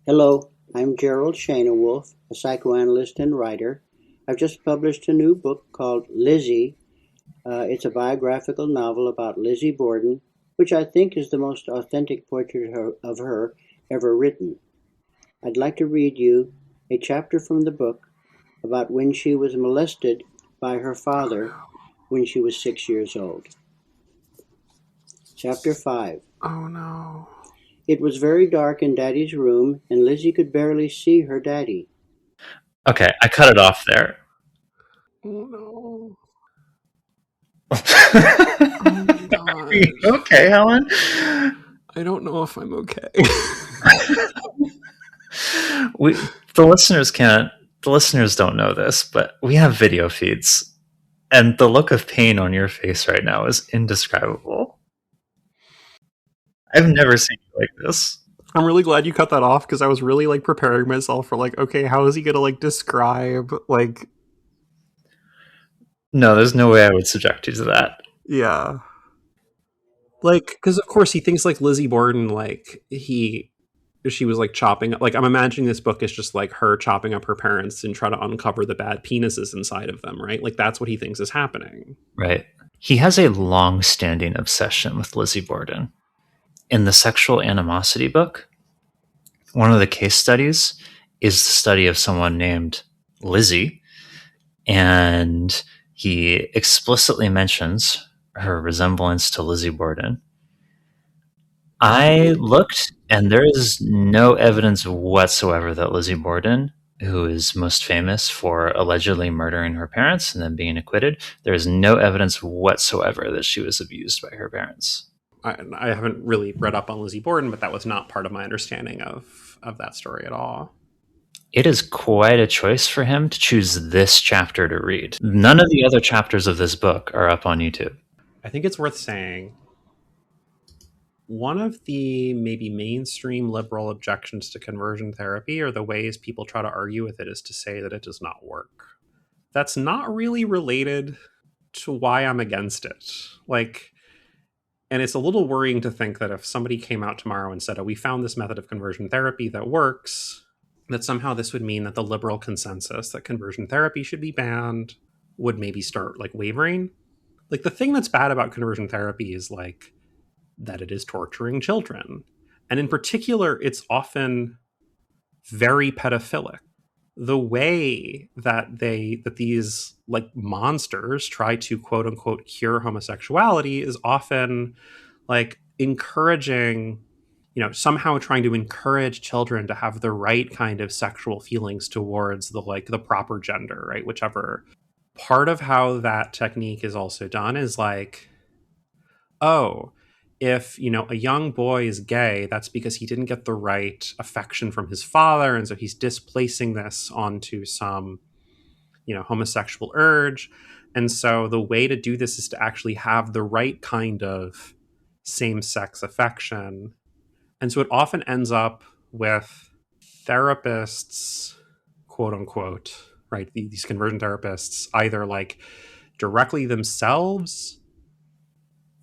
Speaker 6: Hello, I'm Gerald Schoenewolfe, a psychoanalyst and writer. I've just published a new book called Lizzie. It's a biographical novel about Lizzie Borden, which I think is the most authentic portrait of her ever written. I'd like to read you a chapter from the book about when she was molested by her father when she was 6 years old. Chapter 5.
Speaker 8: Oh no.
Speaker 6: It was very dark in Daddy's room, and Lizzie could barely see her daddy.
Speaker 7: Okay, I cut it off there.
Speaker 8: Oh no.
Speaker 7: Are you okay, Helen?
Speaker 8: I don't know if I'm okay.
Speaker 7: The listeners don't know this, but we have video feeds. And the look of pain on your face right now is indescribable. I've never seen you like this.
Speaker 8: I'm really glad you cut that off because I was really like preparing myself for like, okay, how is he gonna like describe like?
Speaker 7: No, there's no way I would subject you to that.
Speaker 8: Yeah, like because of course he thinks like Lizzie Borden, like she was like chopping up. Like I'm imagining this book is just like her chopping up her parents and try to uncover the bad penises inside of them, right? Like that's what he thinks is happening.
Speaker 7: Right. He has a long-standing obsession with Lizzie Borden. In the sexual animosity book, one of the case studies is the study of someone named Lizzie, and he explicitly mentions her resemblance to Lizzie Borden. I looked, and there is no evidence whatsoever that Lizzie Borden, who is most famous for allegedly murdering her parents and then being acquitted, there is no evidence whatsoever that she was abused by her parents.
Speaker 8: I haven't really read up on Lizzie Borden, but that was not part of my understanding of that story at all.
Speaker 7: It is quite a choice for him to choose this chapter to read. None of the other chapters of this book are up on YouTube.
Speaker 8: I think it's worth saying one of the maybe mainstream liberal objections to conversion therapy, or the ways people try to argue with it, is to say that it does not work. That's not really related to why I'm against it. Like, and it's a little worrying to think that if somebody came out tomorrow and said, oh, we found this method of conversion therapy that works, that somehow this would mean that the liberal consensus that conversion therapy should be banned would maybe start like wavering. Like the thing that's bad about conversion therapy is like that it is torturing children. And in particular, it's often very pedophilic. The way that these like monsters try to quote unquote cure homosexuality is often like encouraging, somehow trying to encourage children to have the right kind of sexual feelings towards the proper gender, right? Whichever. Part of how that technique is also done is like, oh, if a young boy is gay, that's because he didn't get the right affection from his father, and so he's displacing this onto some homosexual urge. And so the way to do this is to actually have the right kind of same-sex affection. And so it often ends up with therapists, quote unquote, right, these conversion therapists either like directly themselves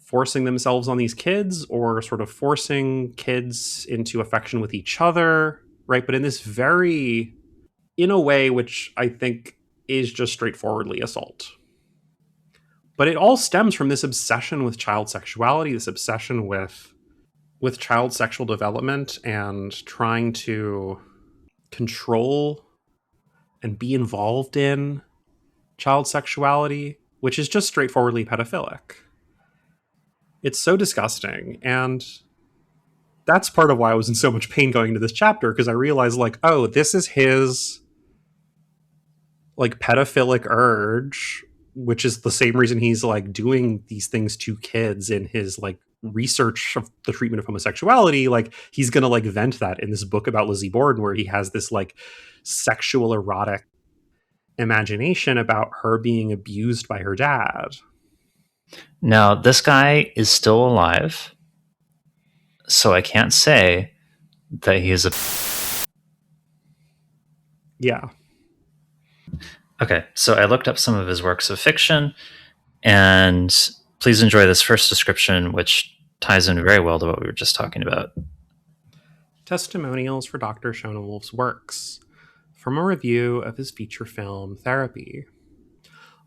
Speaker 8: forcing themselves on these kids, or sort of forcing kids into affection with each other, right? But in a way which I think is just straightforwardly assault. But it all stems from this obsession with child sexuality, this obsession with child sexual development, and trying to control and be involved in child sexuality, which is just straightforwardly pedophilic. It's so disgusting. And that's part of why I was in so much pain going into this chapter, because I realized like, oh, this is his like pedophilic urge, which is the same reason he's like doing these things to kids in his like research of the treatment of homosexuality. Like he's gonna like vent that in this book about Lizzie Borden, where he has this like sexual erotic imagination about her being abused by her dad.
Speaker 7: Now, this guy is still alive, so I can't say that he is a...
Speaker 8: Yeah.
Speaker 7: Okay, so I looked up some of his works of fiction, and please enjoy this first description, which ties in very well to what we were just talking about.
Speaker 8: Testimonials for Dr. Schoenewolfe's works, from a review of his feature film, Therapy.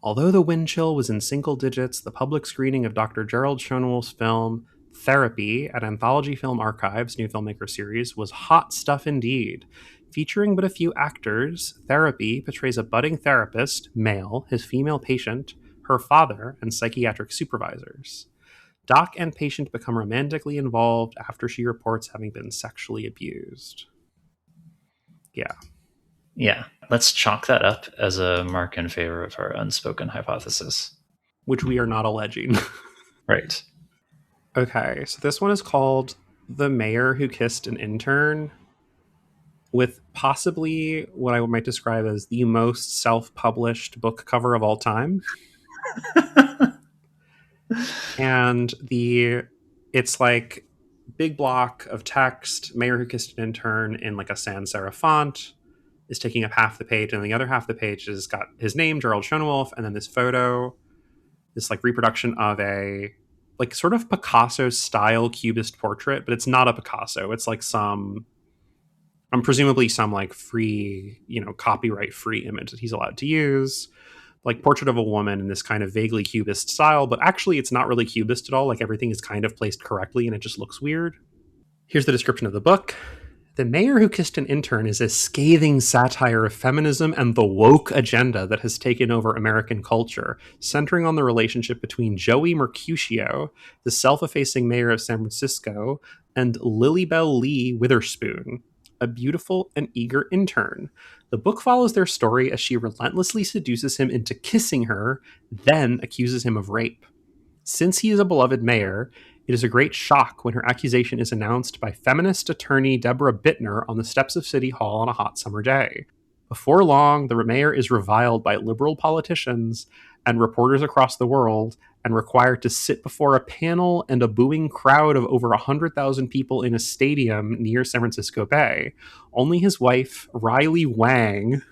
Speaker 8: Although the wind chill was in single digits, the public screening of Dr. Gerald Schoenewolfe's film, Therapy, at Anthology Film Archive's new filmmaker series was hot stuff indeed. Featuring but a few actors, Therapy portrays a budding therapist, male, his female patient, her father, and psychiatric supervisors. Doc and patient become romantically involved after she reports having been sexually abused. Yeah.
Speaker 7: Yeah, let's chalk that up as a mark in favor of our unspoken hypothesis.
Speaker 8: Which we are not alleging.
Speaker 7: Right.
Speaker 8: Okay, so this one is called The Mayor Who Kissed an Intern, with possibly what I might describe as the most self-published book cover of all time. And it's like big block of text. Mayor who kissed an intern in like a sans serif font is taking up half the page, and the other half of the page has got his name, Gerald Schoenewolfe, and then this photo, this like reproduction of a like sort of Picasso style cubist portrait, but it's not a Picasso. It's like presumably some like free, copyright free image that he's allowed to use. Like portrait of a woman in this kind of vaguely cubist style, but actually it's not really cubist at all. Like everything is kind of placed correctly and it just looks weird. Here's the description of the book. The Mayor Who Kissed an Intern is a scathing satire of feminism and the woke agenda that has taken over American culture, centering on the relationship between Joey Mercutio, the self-effacing mayor of San Francisco, and Lilybelle Lee Witherspoon, a beautiful and eager intern. The book follows their story as she relentlessly seduces him into kissing her, then accuses him of rape. Since he is a beloved mayor, it is a great shock when her accusation is announced by feminist attorney Deborah Bittner on the steps of City Hall on a hot summer day. Before long, the mayor is reviled by liberal politicians and reporters across the world and required to sit before a panel and a booing crowd of over 100,000 people in a stadium near San Francisco Bay. Only his wife, Riley Wang,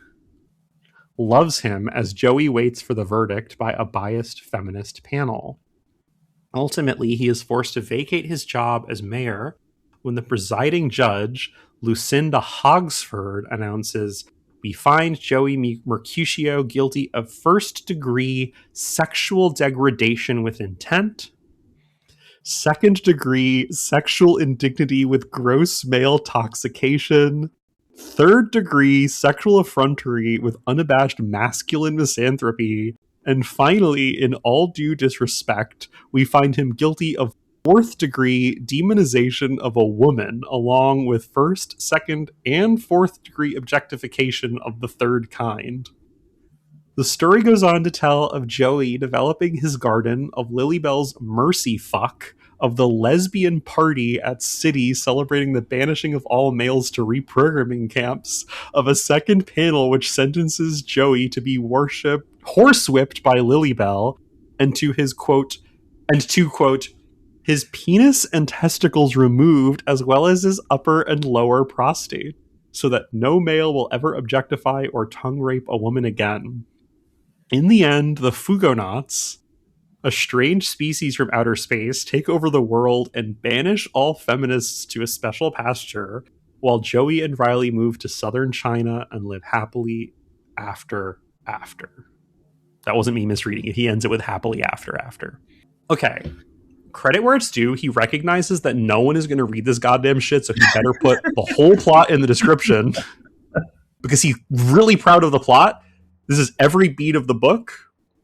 Speaker 8: loves him as Joey waits for the verdict by a biased feminist panel. Ultimately, he is forced to vacate his job as mayor when the presiding judge, Lucinda Hogsford, announces, "We find Joey Mercutio guilty of first-degree sexual degradation with intent, second-degree sexual indignity with gross male toxication, third-degree sexual effrontery with unabashed masculine misanthropy, and finally, in all due disrespect, we find him guilty of fourth-degree demonization of a woman, along with first, second, and fourth-degree objectification of the third kind." The story goes on to tell of Joey developing his garden of Lilybelle's mercy fuck, of the lesbian party at City celebrating the banishing of all males to reprogramming camps, of a second panel which sentences Joey to be horsewhipped by Lilybelle, and to his quote, his penis and testicles removed, as well as his upper and lower prostate, so that no male will ever objectify or tongue rape a woman again. In the end, the Fugonauts, a strange species from outer space, take over the world and banish all feminists to a special pasture, while Joey and Riley move to southern China and live happily after. That wasn't me misreading it. He ends it with happily after. Okay. Credit where it's due. He recognizes that no one is going to read this goddamn shit, so he better put the whole plot in the description because he's really proud of the plot. This is every beat of the book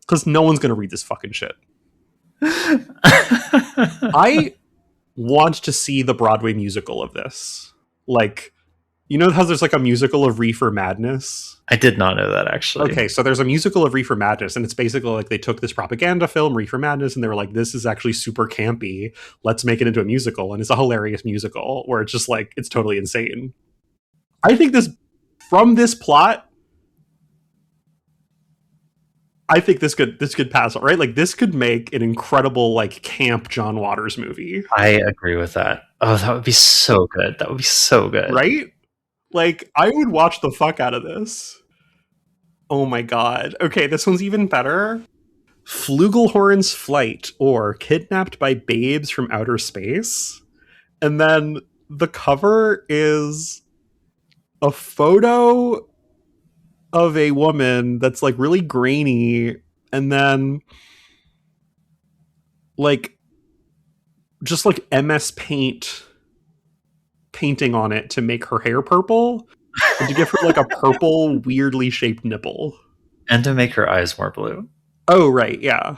Speaker 8: because no one's going to read this fucking shit. I want to see the Broadway musical of this. Like, you know how there's like a musical of Reefer Madness?
Speaker 7: I did not know that, actually.
Speaker 8: Okay, so there's a musical of Reefer Madness, and it's basically like they took this propaganda film, Reefer Madness, and they were like, this is actually super campy. Let's make it into a musical. And it's a hilarious musical where it's just like, it's totally insane. I think from this plot, I think this could pass, right? Like, this could make an incredible, like, camp John Waters movie.
Speaker 7: I agree with that. Oh, that would be so good. That would be so good.
Speaker 8: Right? Like, I would watch the fuck out of this. Oh my god. Okay, this one's even better. Flugelhorn's Flight, or Kidnapped by Babes from Outer Space. And then the cover is a photo of a woman that's like really grainy, and then like just like MS Paint painting on it to make her hair purple and to give her like a purple weirdly shaped nipple
Speaker 7: and to make her eyes more blue.
Speaker 8: Oh right, yeah.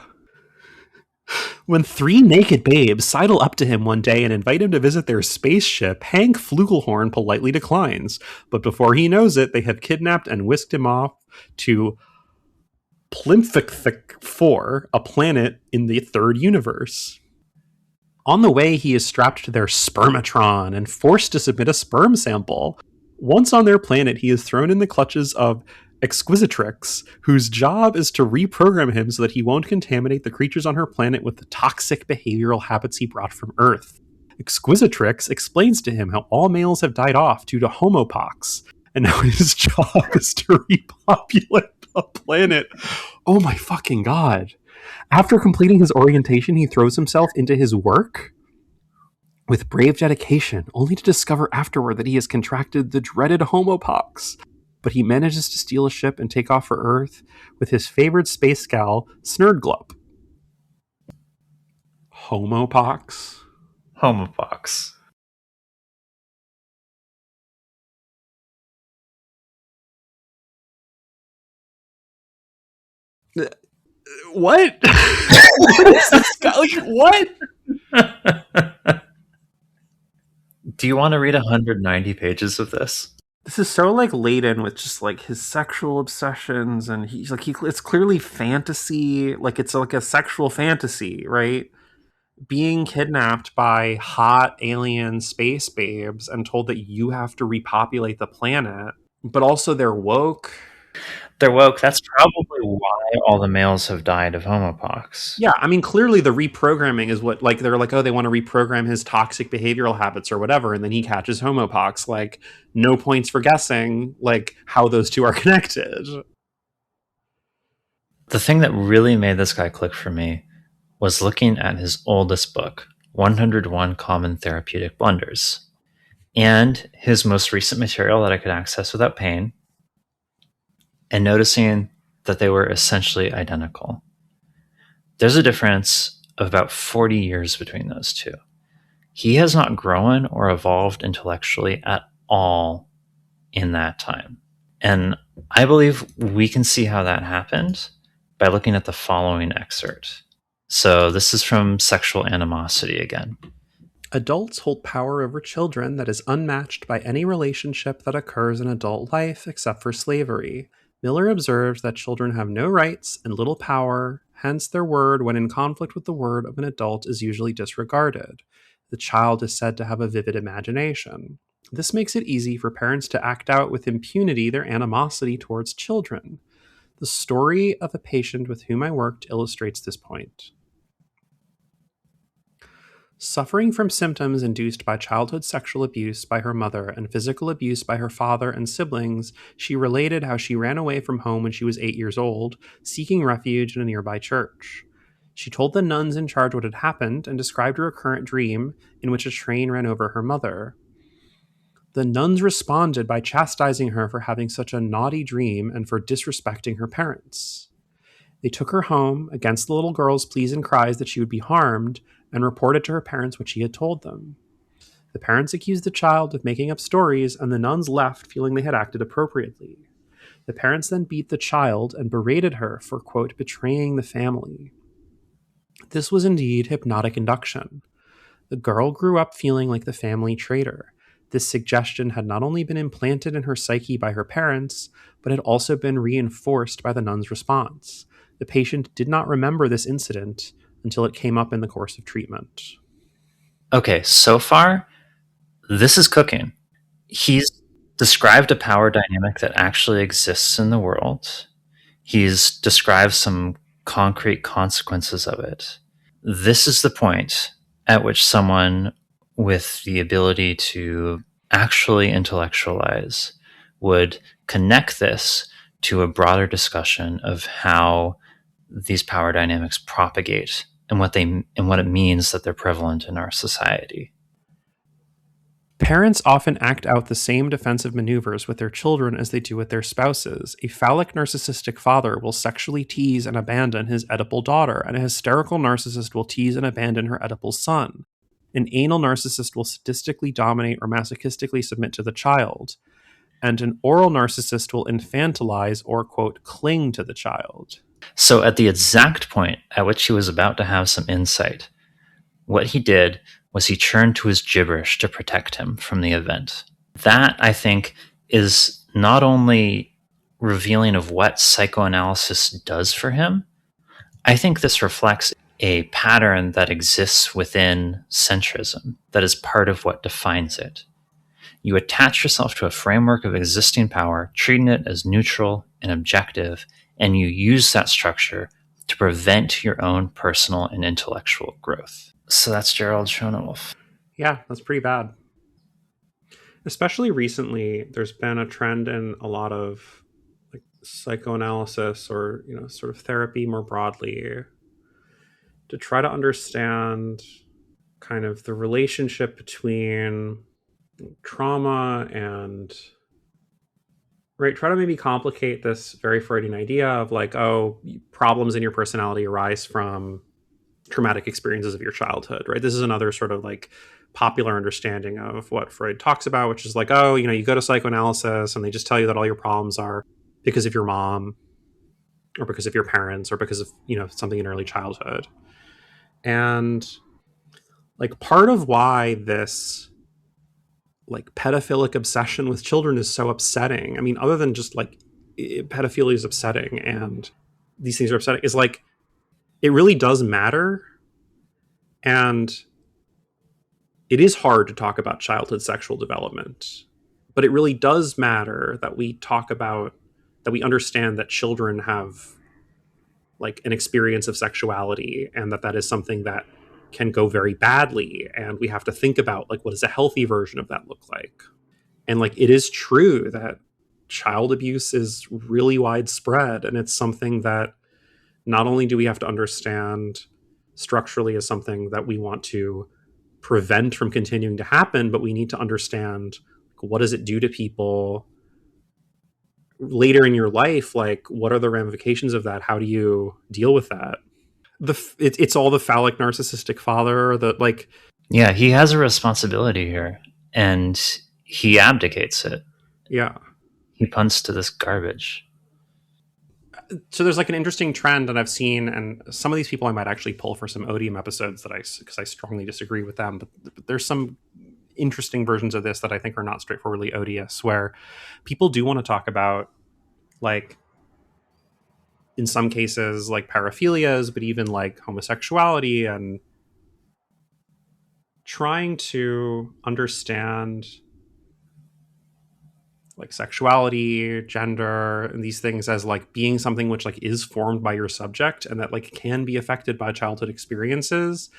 Speaker 8: When three naked babes sidle up to him one day and invite him to visit their spaceship, Hank Flugelhorn politely declines. But before he knows it, they have kidnapped and whisked him off to Plimphic 4, a planet in the third universe. On the way, he is strapped to their spermatron and forced to submit a sperm sample. Once on their planet, he is thrown in the clutches of Exquisitrix, whose job is to reprogram him so that he won't contaminate the creatures on her planet with the toxic behavioral habits he brought from Earth. Exquisitrix explains to him how all males have died off due to homopox, and now his job is to repopulate the planet. Oh my fucking god. After completing his orientation, he throws himself into his work with brave dedication, only to discover afterward that he has contracted the dreaded homopox. But he manages to steal a ship and take off for Earth with his favorite space gal, Snurdglup. Homopox?
Speaker 7: Homopox.
Speaker 8: What? What is this guy? Like, what?
Speaker 7: Do you want to read 190 pages of this?
Speaker 8: This is so like laden with just like his sexual obsessions, and he's like it's clearly fantasy, like it's like a sexual fantasy, right? Being kidnapped by hot alien space babes and told that you have to repopulate the planet, but also they're woke.
Speaker 7: They're woke. That's probably why all the males have died of homopox.
Speaker 8: Yeah, I mean, clearly the reprogramming is what, like, they're like, oh, they want to reprogram his toxic behavioral habits or whatever, and then he catches homopox. Like, no points for guessing, like, how those two are connected.
Speaker 7: The thing that really made this guy click for me was looking at his oldest book, 101 Common Therapeutic Blunders, and his most recent material that I could access without paying, and noticing that they were essentially identical. There's a difference of about 40 years between those two. He has not grown or evolved intellectually at all in that time. And I believe we can see how that happened by looking at the following excerpt. So this is from Sexual Animosity again.
Speaker 8: Adults hold power over children that is unmatched by any relationship that occurs in adult life except for slavery. Miller observed that children have no rights and little power, hence their word, when in conflict with the word of an adult, is usually disregarded. The child is said to have a vivid imagination. This makes it easy for parents to act out with impunity their animosity towards children. The story of a patient with whom I worked illustrates this point. Suffering from symptoms induced by childhood sexual abuse by her mother and physical abuse by her father and siblings, she related how she ran away from home when she was 8 years old, seeking refuge in a nearby church. She told the nuns in charge what had happened and described a recurrent dream in which a train ran over her mother. The nuns responded by chastising her for having such a naughty dream and for disrespecting her parents. They took her home against the little girl's pleas and cries that she would be harmed, and reported to her parents what she had told them. The parents accused the child of making up stories, and the nuns left feeling they had acted appropriately. The parents then beat the child and berated her for, quote, betraying the family. This was indeed hypnotic induction. The girl grew up feeling like the family traitor. This suggestion had not only been implanted in her psyche by her parents, but had also been reinforced by the nun's response. The patient did not remember this incident until it came up in the course of treatment.
Speaker 7: Okay, so far, this is cooking. He's described a power dynamic that actually exists in the world. He's described some concrete consequences of it. This is the point at which someone with the ability to actually intellectualize would connect this to a broader discussion of how these power dynamics propagate and what it means that they're prevalent in our society.
Speaker 8: Parents often act out the same defensive maneuvers with their children as they do with their spouses. A phallic narcissistic father will sexually tease and abandon his Oedipal daughter, and a hysterical narcissist will tease and abandon her Oedipal son. An anal narcissist will sadistically dominate or masochistically submit to the child, and an oral narcissist will infantilize or, quote, cling to the child.
Speaker 7: So at the exact point at which he was about to have some insight, what he did was he turned to his gibberish to protect him from the event. That, I think, is not only revealing of what psychoanalysis does for him, I think this reflects a pattern that exists within centrism that is part of what defines it. You attach yourself to a framework of existing power, treating it as neutral and objective, and you use that structure to prevent your own personal and intellectual growth. So that's Gerald Schoenewolfe.
Speaker 8: Yeah, that's pretty bad. Especially recently, there's been a trend in a lot of like psychoanalysis or sort of therapy more broadly to try to understand kind of the relationship between trauma and try to maybe complicate this very Freudian idea of like, oh, problems in your personality arise from traumatic experiences of your childhood, right? This is another sort of like popular understanding of what Freud talks about, which is like, oh, you go to psychoanalysis and they just tell you that all your problems are because of your mom or because of your parents or because of, something in early childhood. And like part of why this like pedophilic obsession with children is so upsetting, I mean, other than just like pedophilia is upsetting and these things are upsetting, is like it really does matter. And it is hard to talk about childhood sexual development, but it really does matter that we understand that children have like an experience of sexuality and that is something that can go very badly. And we have to think about like, what does a healthy version of that look like? And like, it is true that child abuse is really widespread. And it's something that not only do we have to understand structurally as something that we want to prevent from continuing to happen, but we need to understand what does it do to people later in your life? Like, what are the ramifications of that? How do you deal with that? It's all the phallic narcissistic father that like,
Speaker 7: yeah, he has a responsibility here and he abdicates it.
Speaker 8: Yeah.
Speaker 7: He punts to this garbage.
Speaker 8: So there's like an interesting trend that I've seen, and some of these people I might actually pull for some odium episodes because I strongly disagree with them. But there's some interesting versions of this that I think are not straightforwardly odious, where people do want to talk about, like, in some cases, like paraphilias, but even like homosexuality, and trying to understand like sexuality, gender, and these things as like being something which like is formed by your subject and that like can be affected by childhood experiences,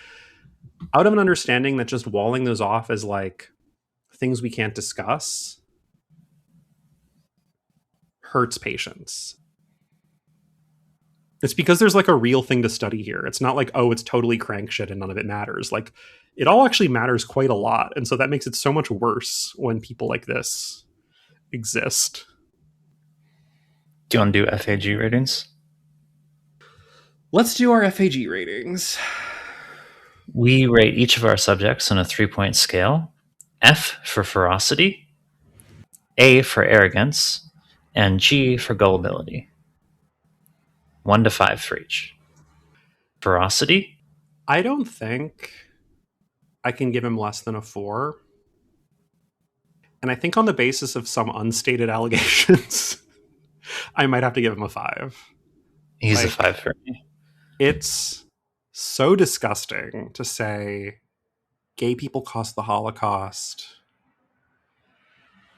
Speaker 8: out of an understanding that just walling those off as like things we can't discuss hurts patients. It's because there's like a real thing to study here. It's not like, oh, it's totally crank shit and none of it matters. Like, it all actually matters quite a lot. And so that makes it so much worse when people like this exist.
Speaker 7: Do you want to do FAG ratings?
Speaker 8: Let's do our FAG ratings.
Speaker 7: We rate each of our subjects on a 3-point scale. F for ferocity, A for arrogance, and G for gullibility. 1 to 5 for each. Ferocity?
Speaker 8: I don't think I can give him less than a 4. And I think on the basis of some unstated allegations, I might have to give him a 5.
Speaker 7: He's a 5 for me.
Speaker 8: It's so disgusting to say gay people caused the Holocaust.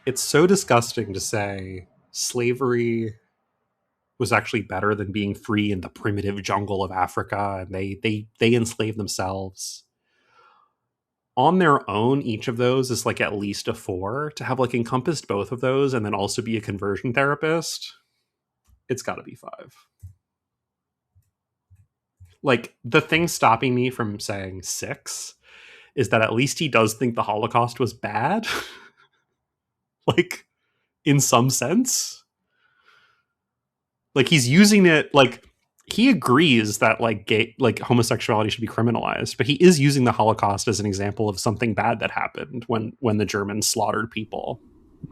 Speaker 8: It's so disgusting to say slavery was actually better than being free in the primitive jungle of Africa, and they enslaved themselves. On their own, each of those is like at least a 4. To have like encompassed both of those and then also be a conversion therapist, it's got to be 5. Like, the thing stopping me from saying 6 is that at least he does think the Holocaust was bad. Like, in some sense. Like, he's using it, like, he agrees that, like, gay, like, homosexuality should be criminalized, but he is using the Holocaust as an example of something bad that happened when the Germans slaughtered people.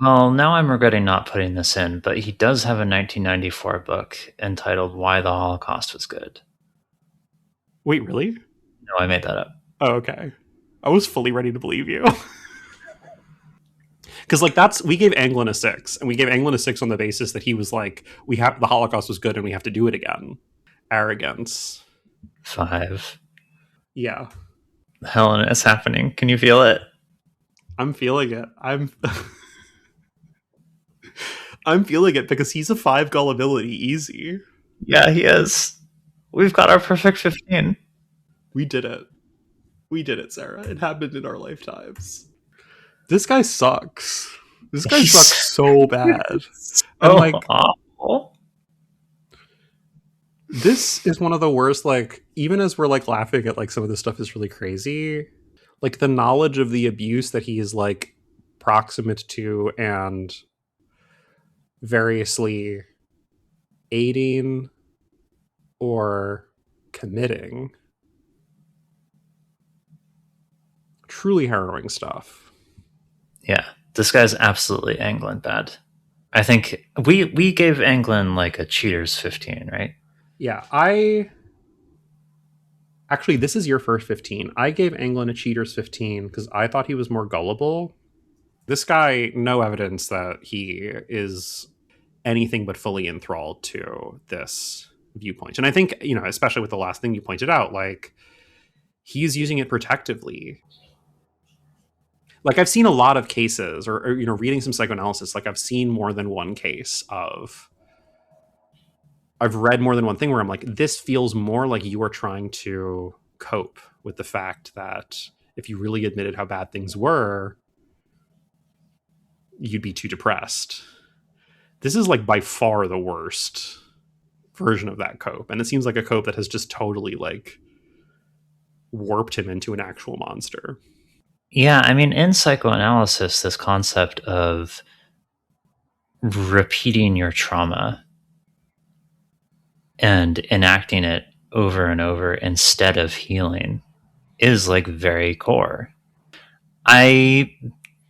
Speaker 7: Well, now I'm regretting not putting this in, but he does have a 1994 book entitled Why the Holocaust Was Good.
Speaker 8: Wait, really?
Speaker 7: No, I made that up.
Speaker 8: Oh, okay. I was fully ready to believe you. Because, like, we gave Anglin a 6, and we gave Anglin a 6 on the basis that he was like, the Holocaust was good and we have to do it again. Arrogance.
Speaker 7: 5.
Speaker 8: Yeah.
Speaker 7: Helen, it's happening. Can you feel it?
Speaker 8: I'm feeling it. I'm feeling it because he's a 5 gullibility easy.
Speaker 7: Yeah, he is. We've got our perfect 15.
Speaker 8: We did it. We did it, Sarah. It happened in our lifetimes. This guy sucks. This guy sucks so bad. And like,
Speaker 7: awful.
Speaker 8: this is one of the worst, like, even as we're like laughing at like some of this stuff is really crazy, like the knowledge of the abuse that he is like proximate to and variously aiding or committing. Truly harrowing stuff.
Speaker 7: Yeah, this guy's absolutely Anglin bad. I think we gave Anglin like a cheater's 15, right?
Speaker 8: Yeah, actually, this is your first 15. I gave Anglin a cheater's 15 because I thought he was more gullible. This guy, no evidence that he is anything but fully enthralled to this viewpoint. And I think, you know, especially with the last thing you pointed out, like, he's using it protectively. Like, I've seen a lot of cases, or you know, reading some psychoanalysis, like, I've seen more than one case of, I've read more than one thing where I'm like, this feels more like you are trying to cope with the fact that if you really admitted how bad things were, you'd be too depressed. This is like by far the worst version of that cope. And it seems like a cope that has just totally like warped him into an actual monster.
Speaker 7: Yeah, I mean, in psychoanalysis, this concept of repeating your trauma and enacting it over and over instead of healing is like very core. I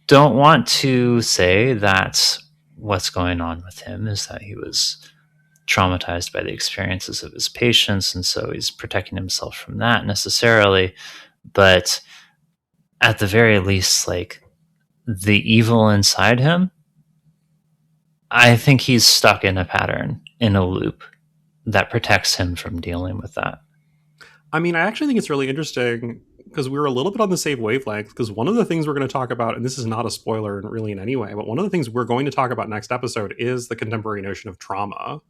Speaker 7: don't want to say that what's going on with him is that he was traumatized by the experiences of his patients, and so he's protecting himself from that necessarily. But at the very least, like, the evil inside him, I think he's stuck in a pattern, in a loop that protects him from dealing with that.
Speaker 8: I mean, I actually think it's really interesting because we were a little bit on the same wavelength, because one of the things we're going to talk about, and this is not a spoiler really in any way, but one of the things we're going to talk about next episode is the contemporary notion of trauma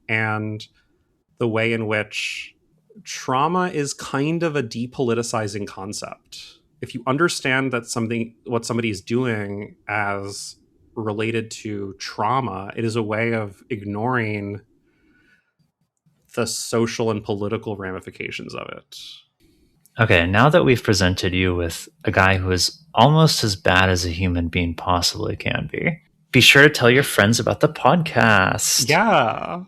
Speaker 8: and the way in which trauma is kind of a depoliticizing concept. If you understand that what somebody is doing as related to trauma, it is a way of ignoring the social and political ramifications of it.
Speaker 7: Okay, now that we've presented you with a guy who is almost as bad as a human being possibly can be sure to tell your friends about the podcast.
Speaker 8: Yeah.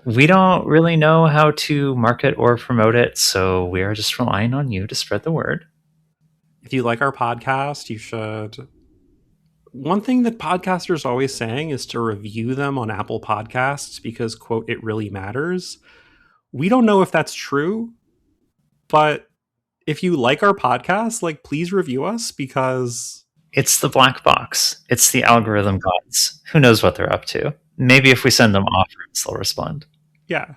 Speaker 7: We don't really know how to market or promote it, so we are just relying on you to spread the word.
Speaker 8: If you like our podcast, you should. One thing that podcasters are always saying is to review them on Apple Podcasts because, quote, it really matters. We don't know if that's true, but if you like our podcast, like, please review us because
Speaker 7: it's the black box. It's the algorithm gods. Who knows what they're up to? Maybe if we send them offers, they'll respond.
Speaker 8: Yeah.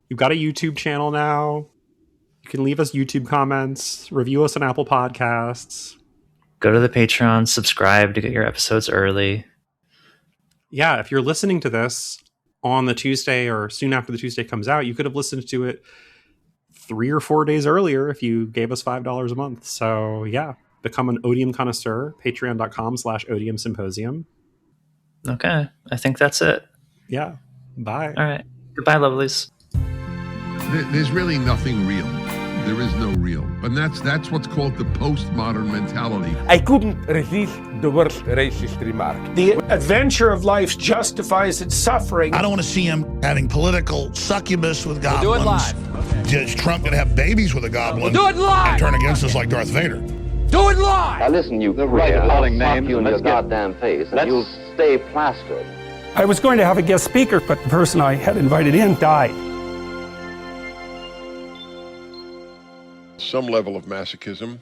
Speaker 8: You've got a YouTube channel now. You can leave us YouTube comments, review us on Apple Podcasts.
Speaker 7: Go to the Patreon, subscribe to get your episodes early.
Speaker 8: Yeah, if you're listening to this on the Tuesday or soon after the Tuesday comes out, you could have listened to it 3 or 4 days earlier if you gave us $5 a month. So yeah, become an Odium connoisseur, patreon.com/Odium Symposium.
Speaker 7: Okay, I think that's it.
Speaker 8: Yeah, bye.
Speaker 7: All right, goodbye, lovelies.
Speaker 1: There's really nothing real. There is no real. And that's what's called the postmodern mentality.
Speaker 2: I couldn't resist the worst racist remark.
Speaker 3: The adventure of life justifies its suffering.
Speaker 4: I don't want to see him having political succubus with goblins.
Speaker 2: Do it live.
Speaker 4: Is Trump going to have babies with a goblin?
Speaker 2: Do it live.
Speaker 4: And turn against us like Darth Vader?
Speaker 2: Do it live.
Speaker 5: Now listen, you
Speaker 9: right,
Speaker 5: I'll
Speaker 9: calling
Speaker 5: slap
Speaker 9: names
Speaker 5: you in
Speaker 9: and
Speaker 5: your goddamn face, and you'll stay plastered.
Speaker 3: I was going to have a guest speaker, but the person I had invited in died.
Speaker 1: Some level of masochism.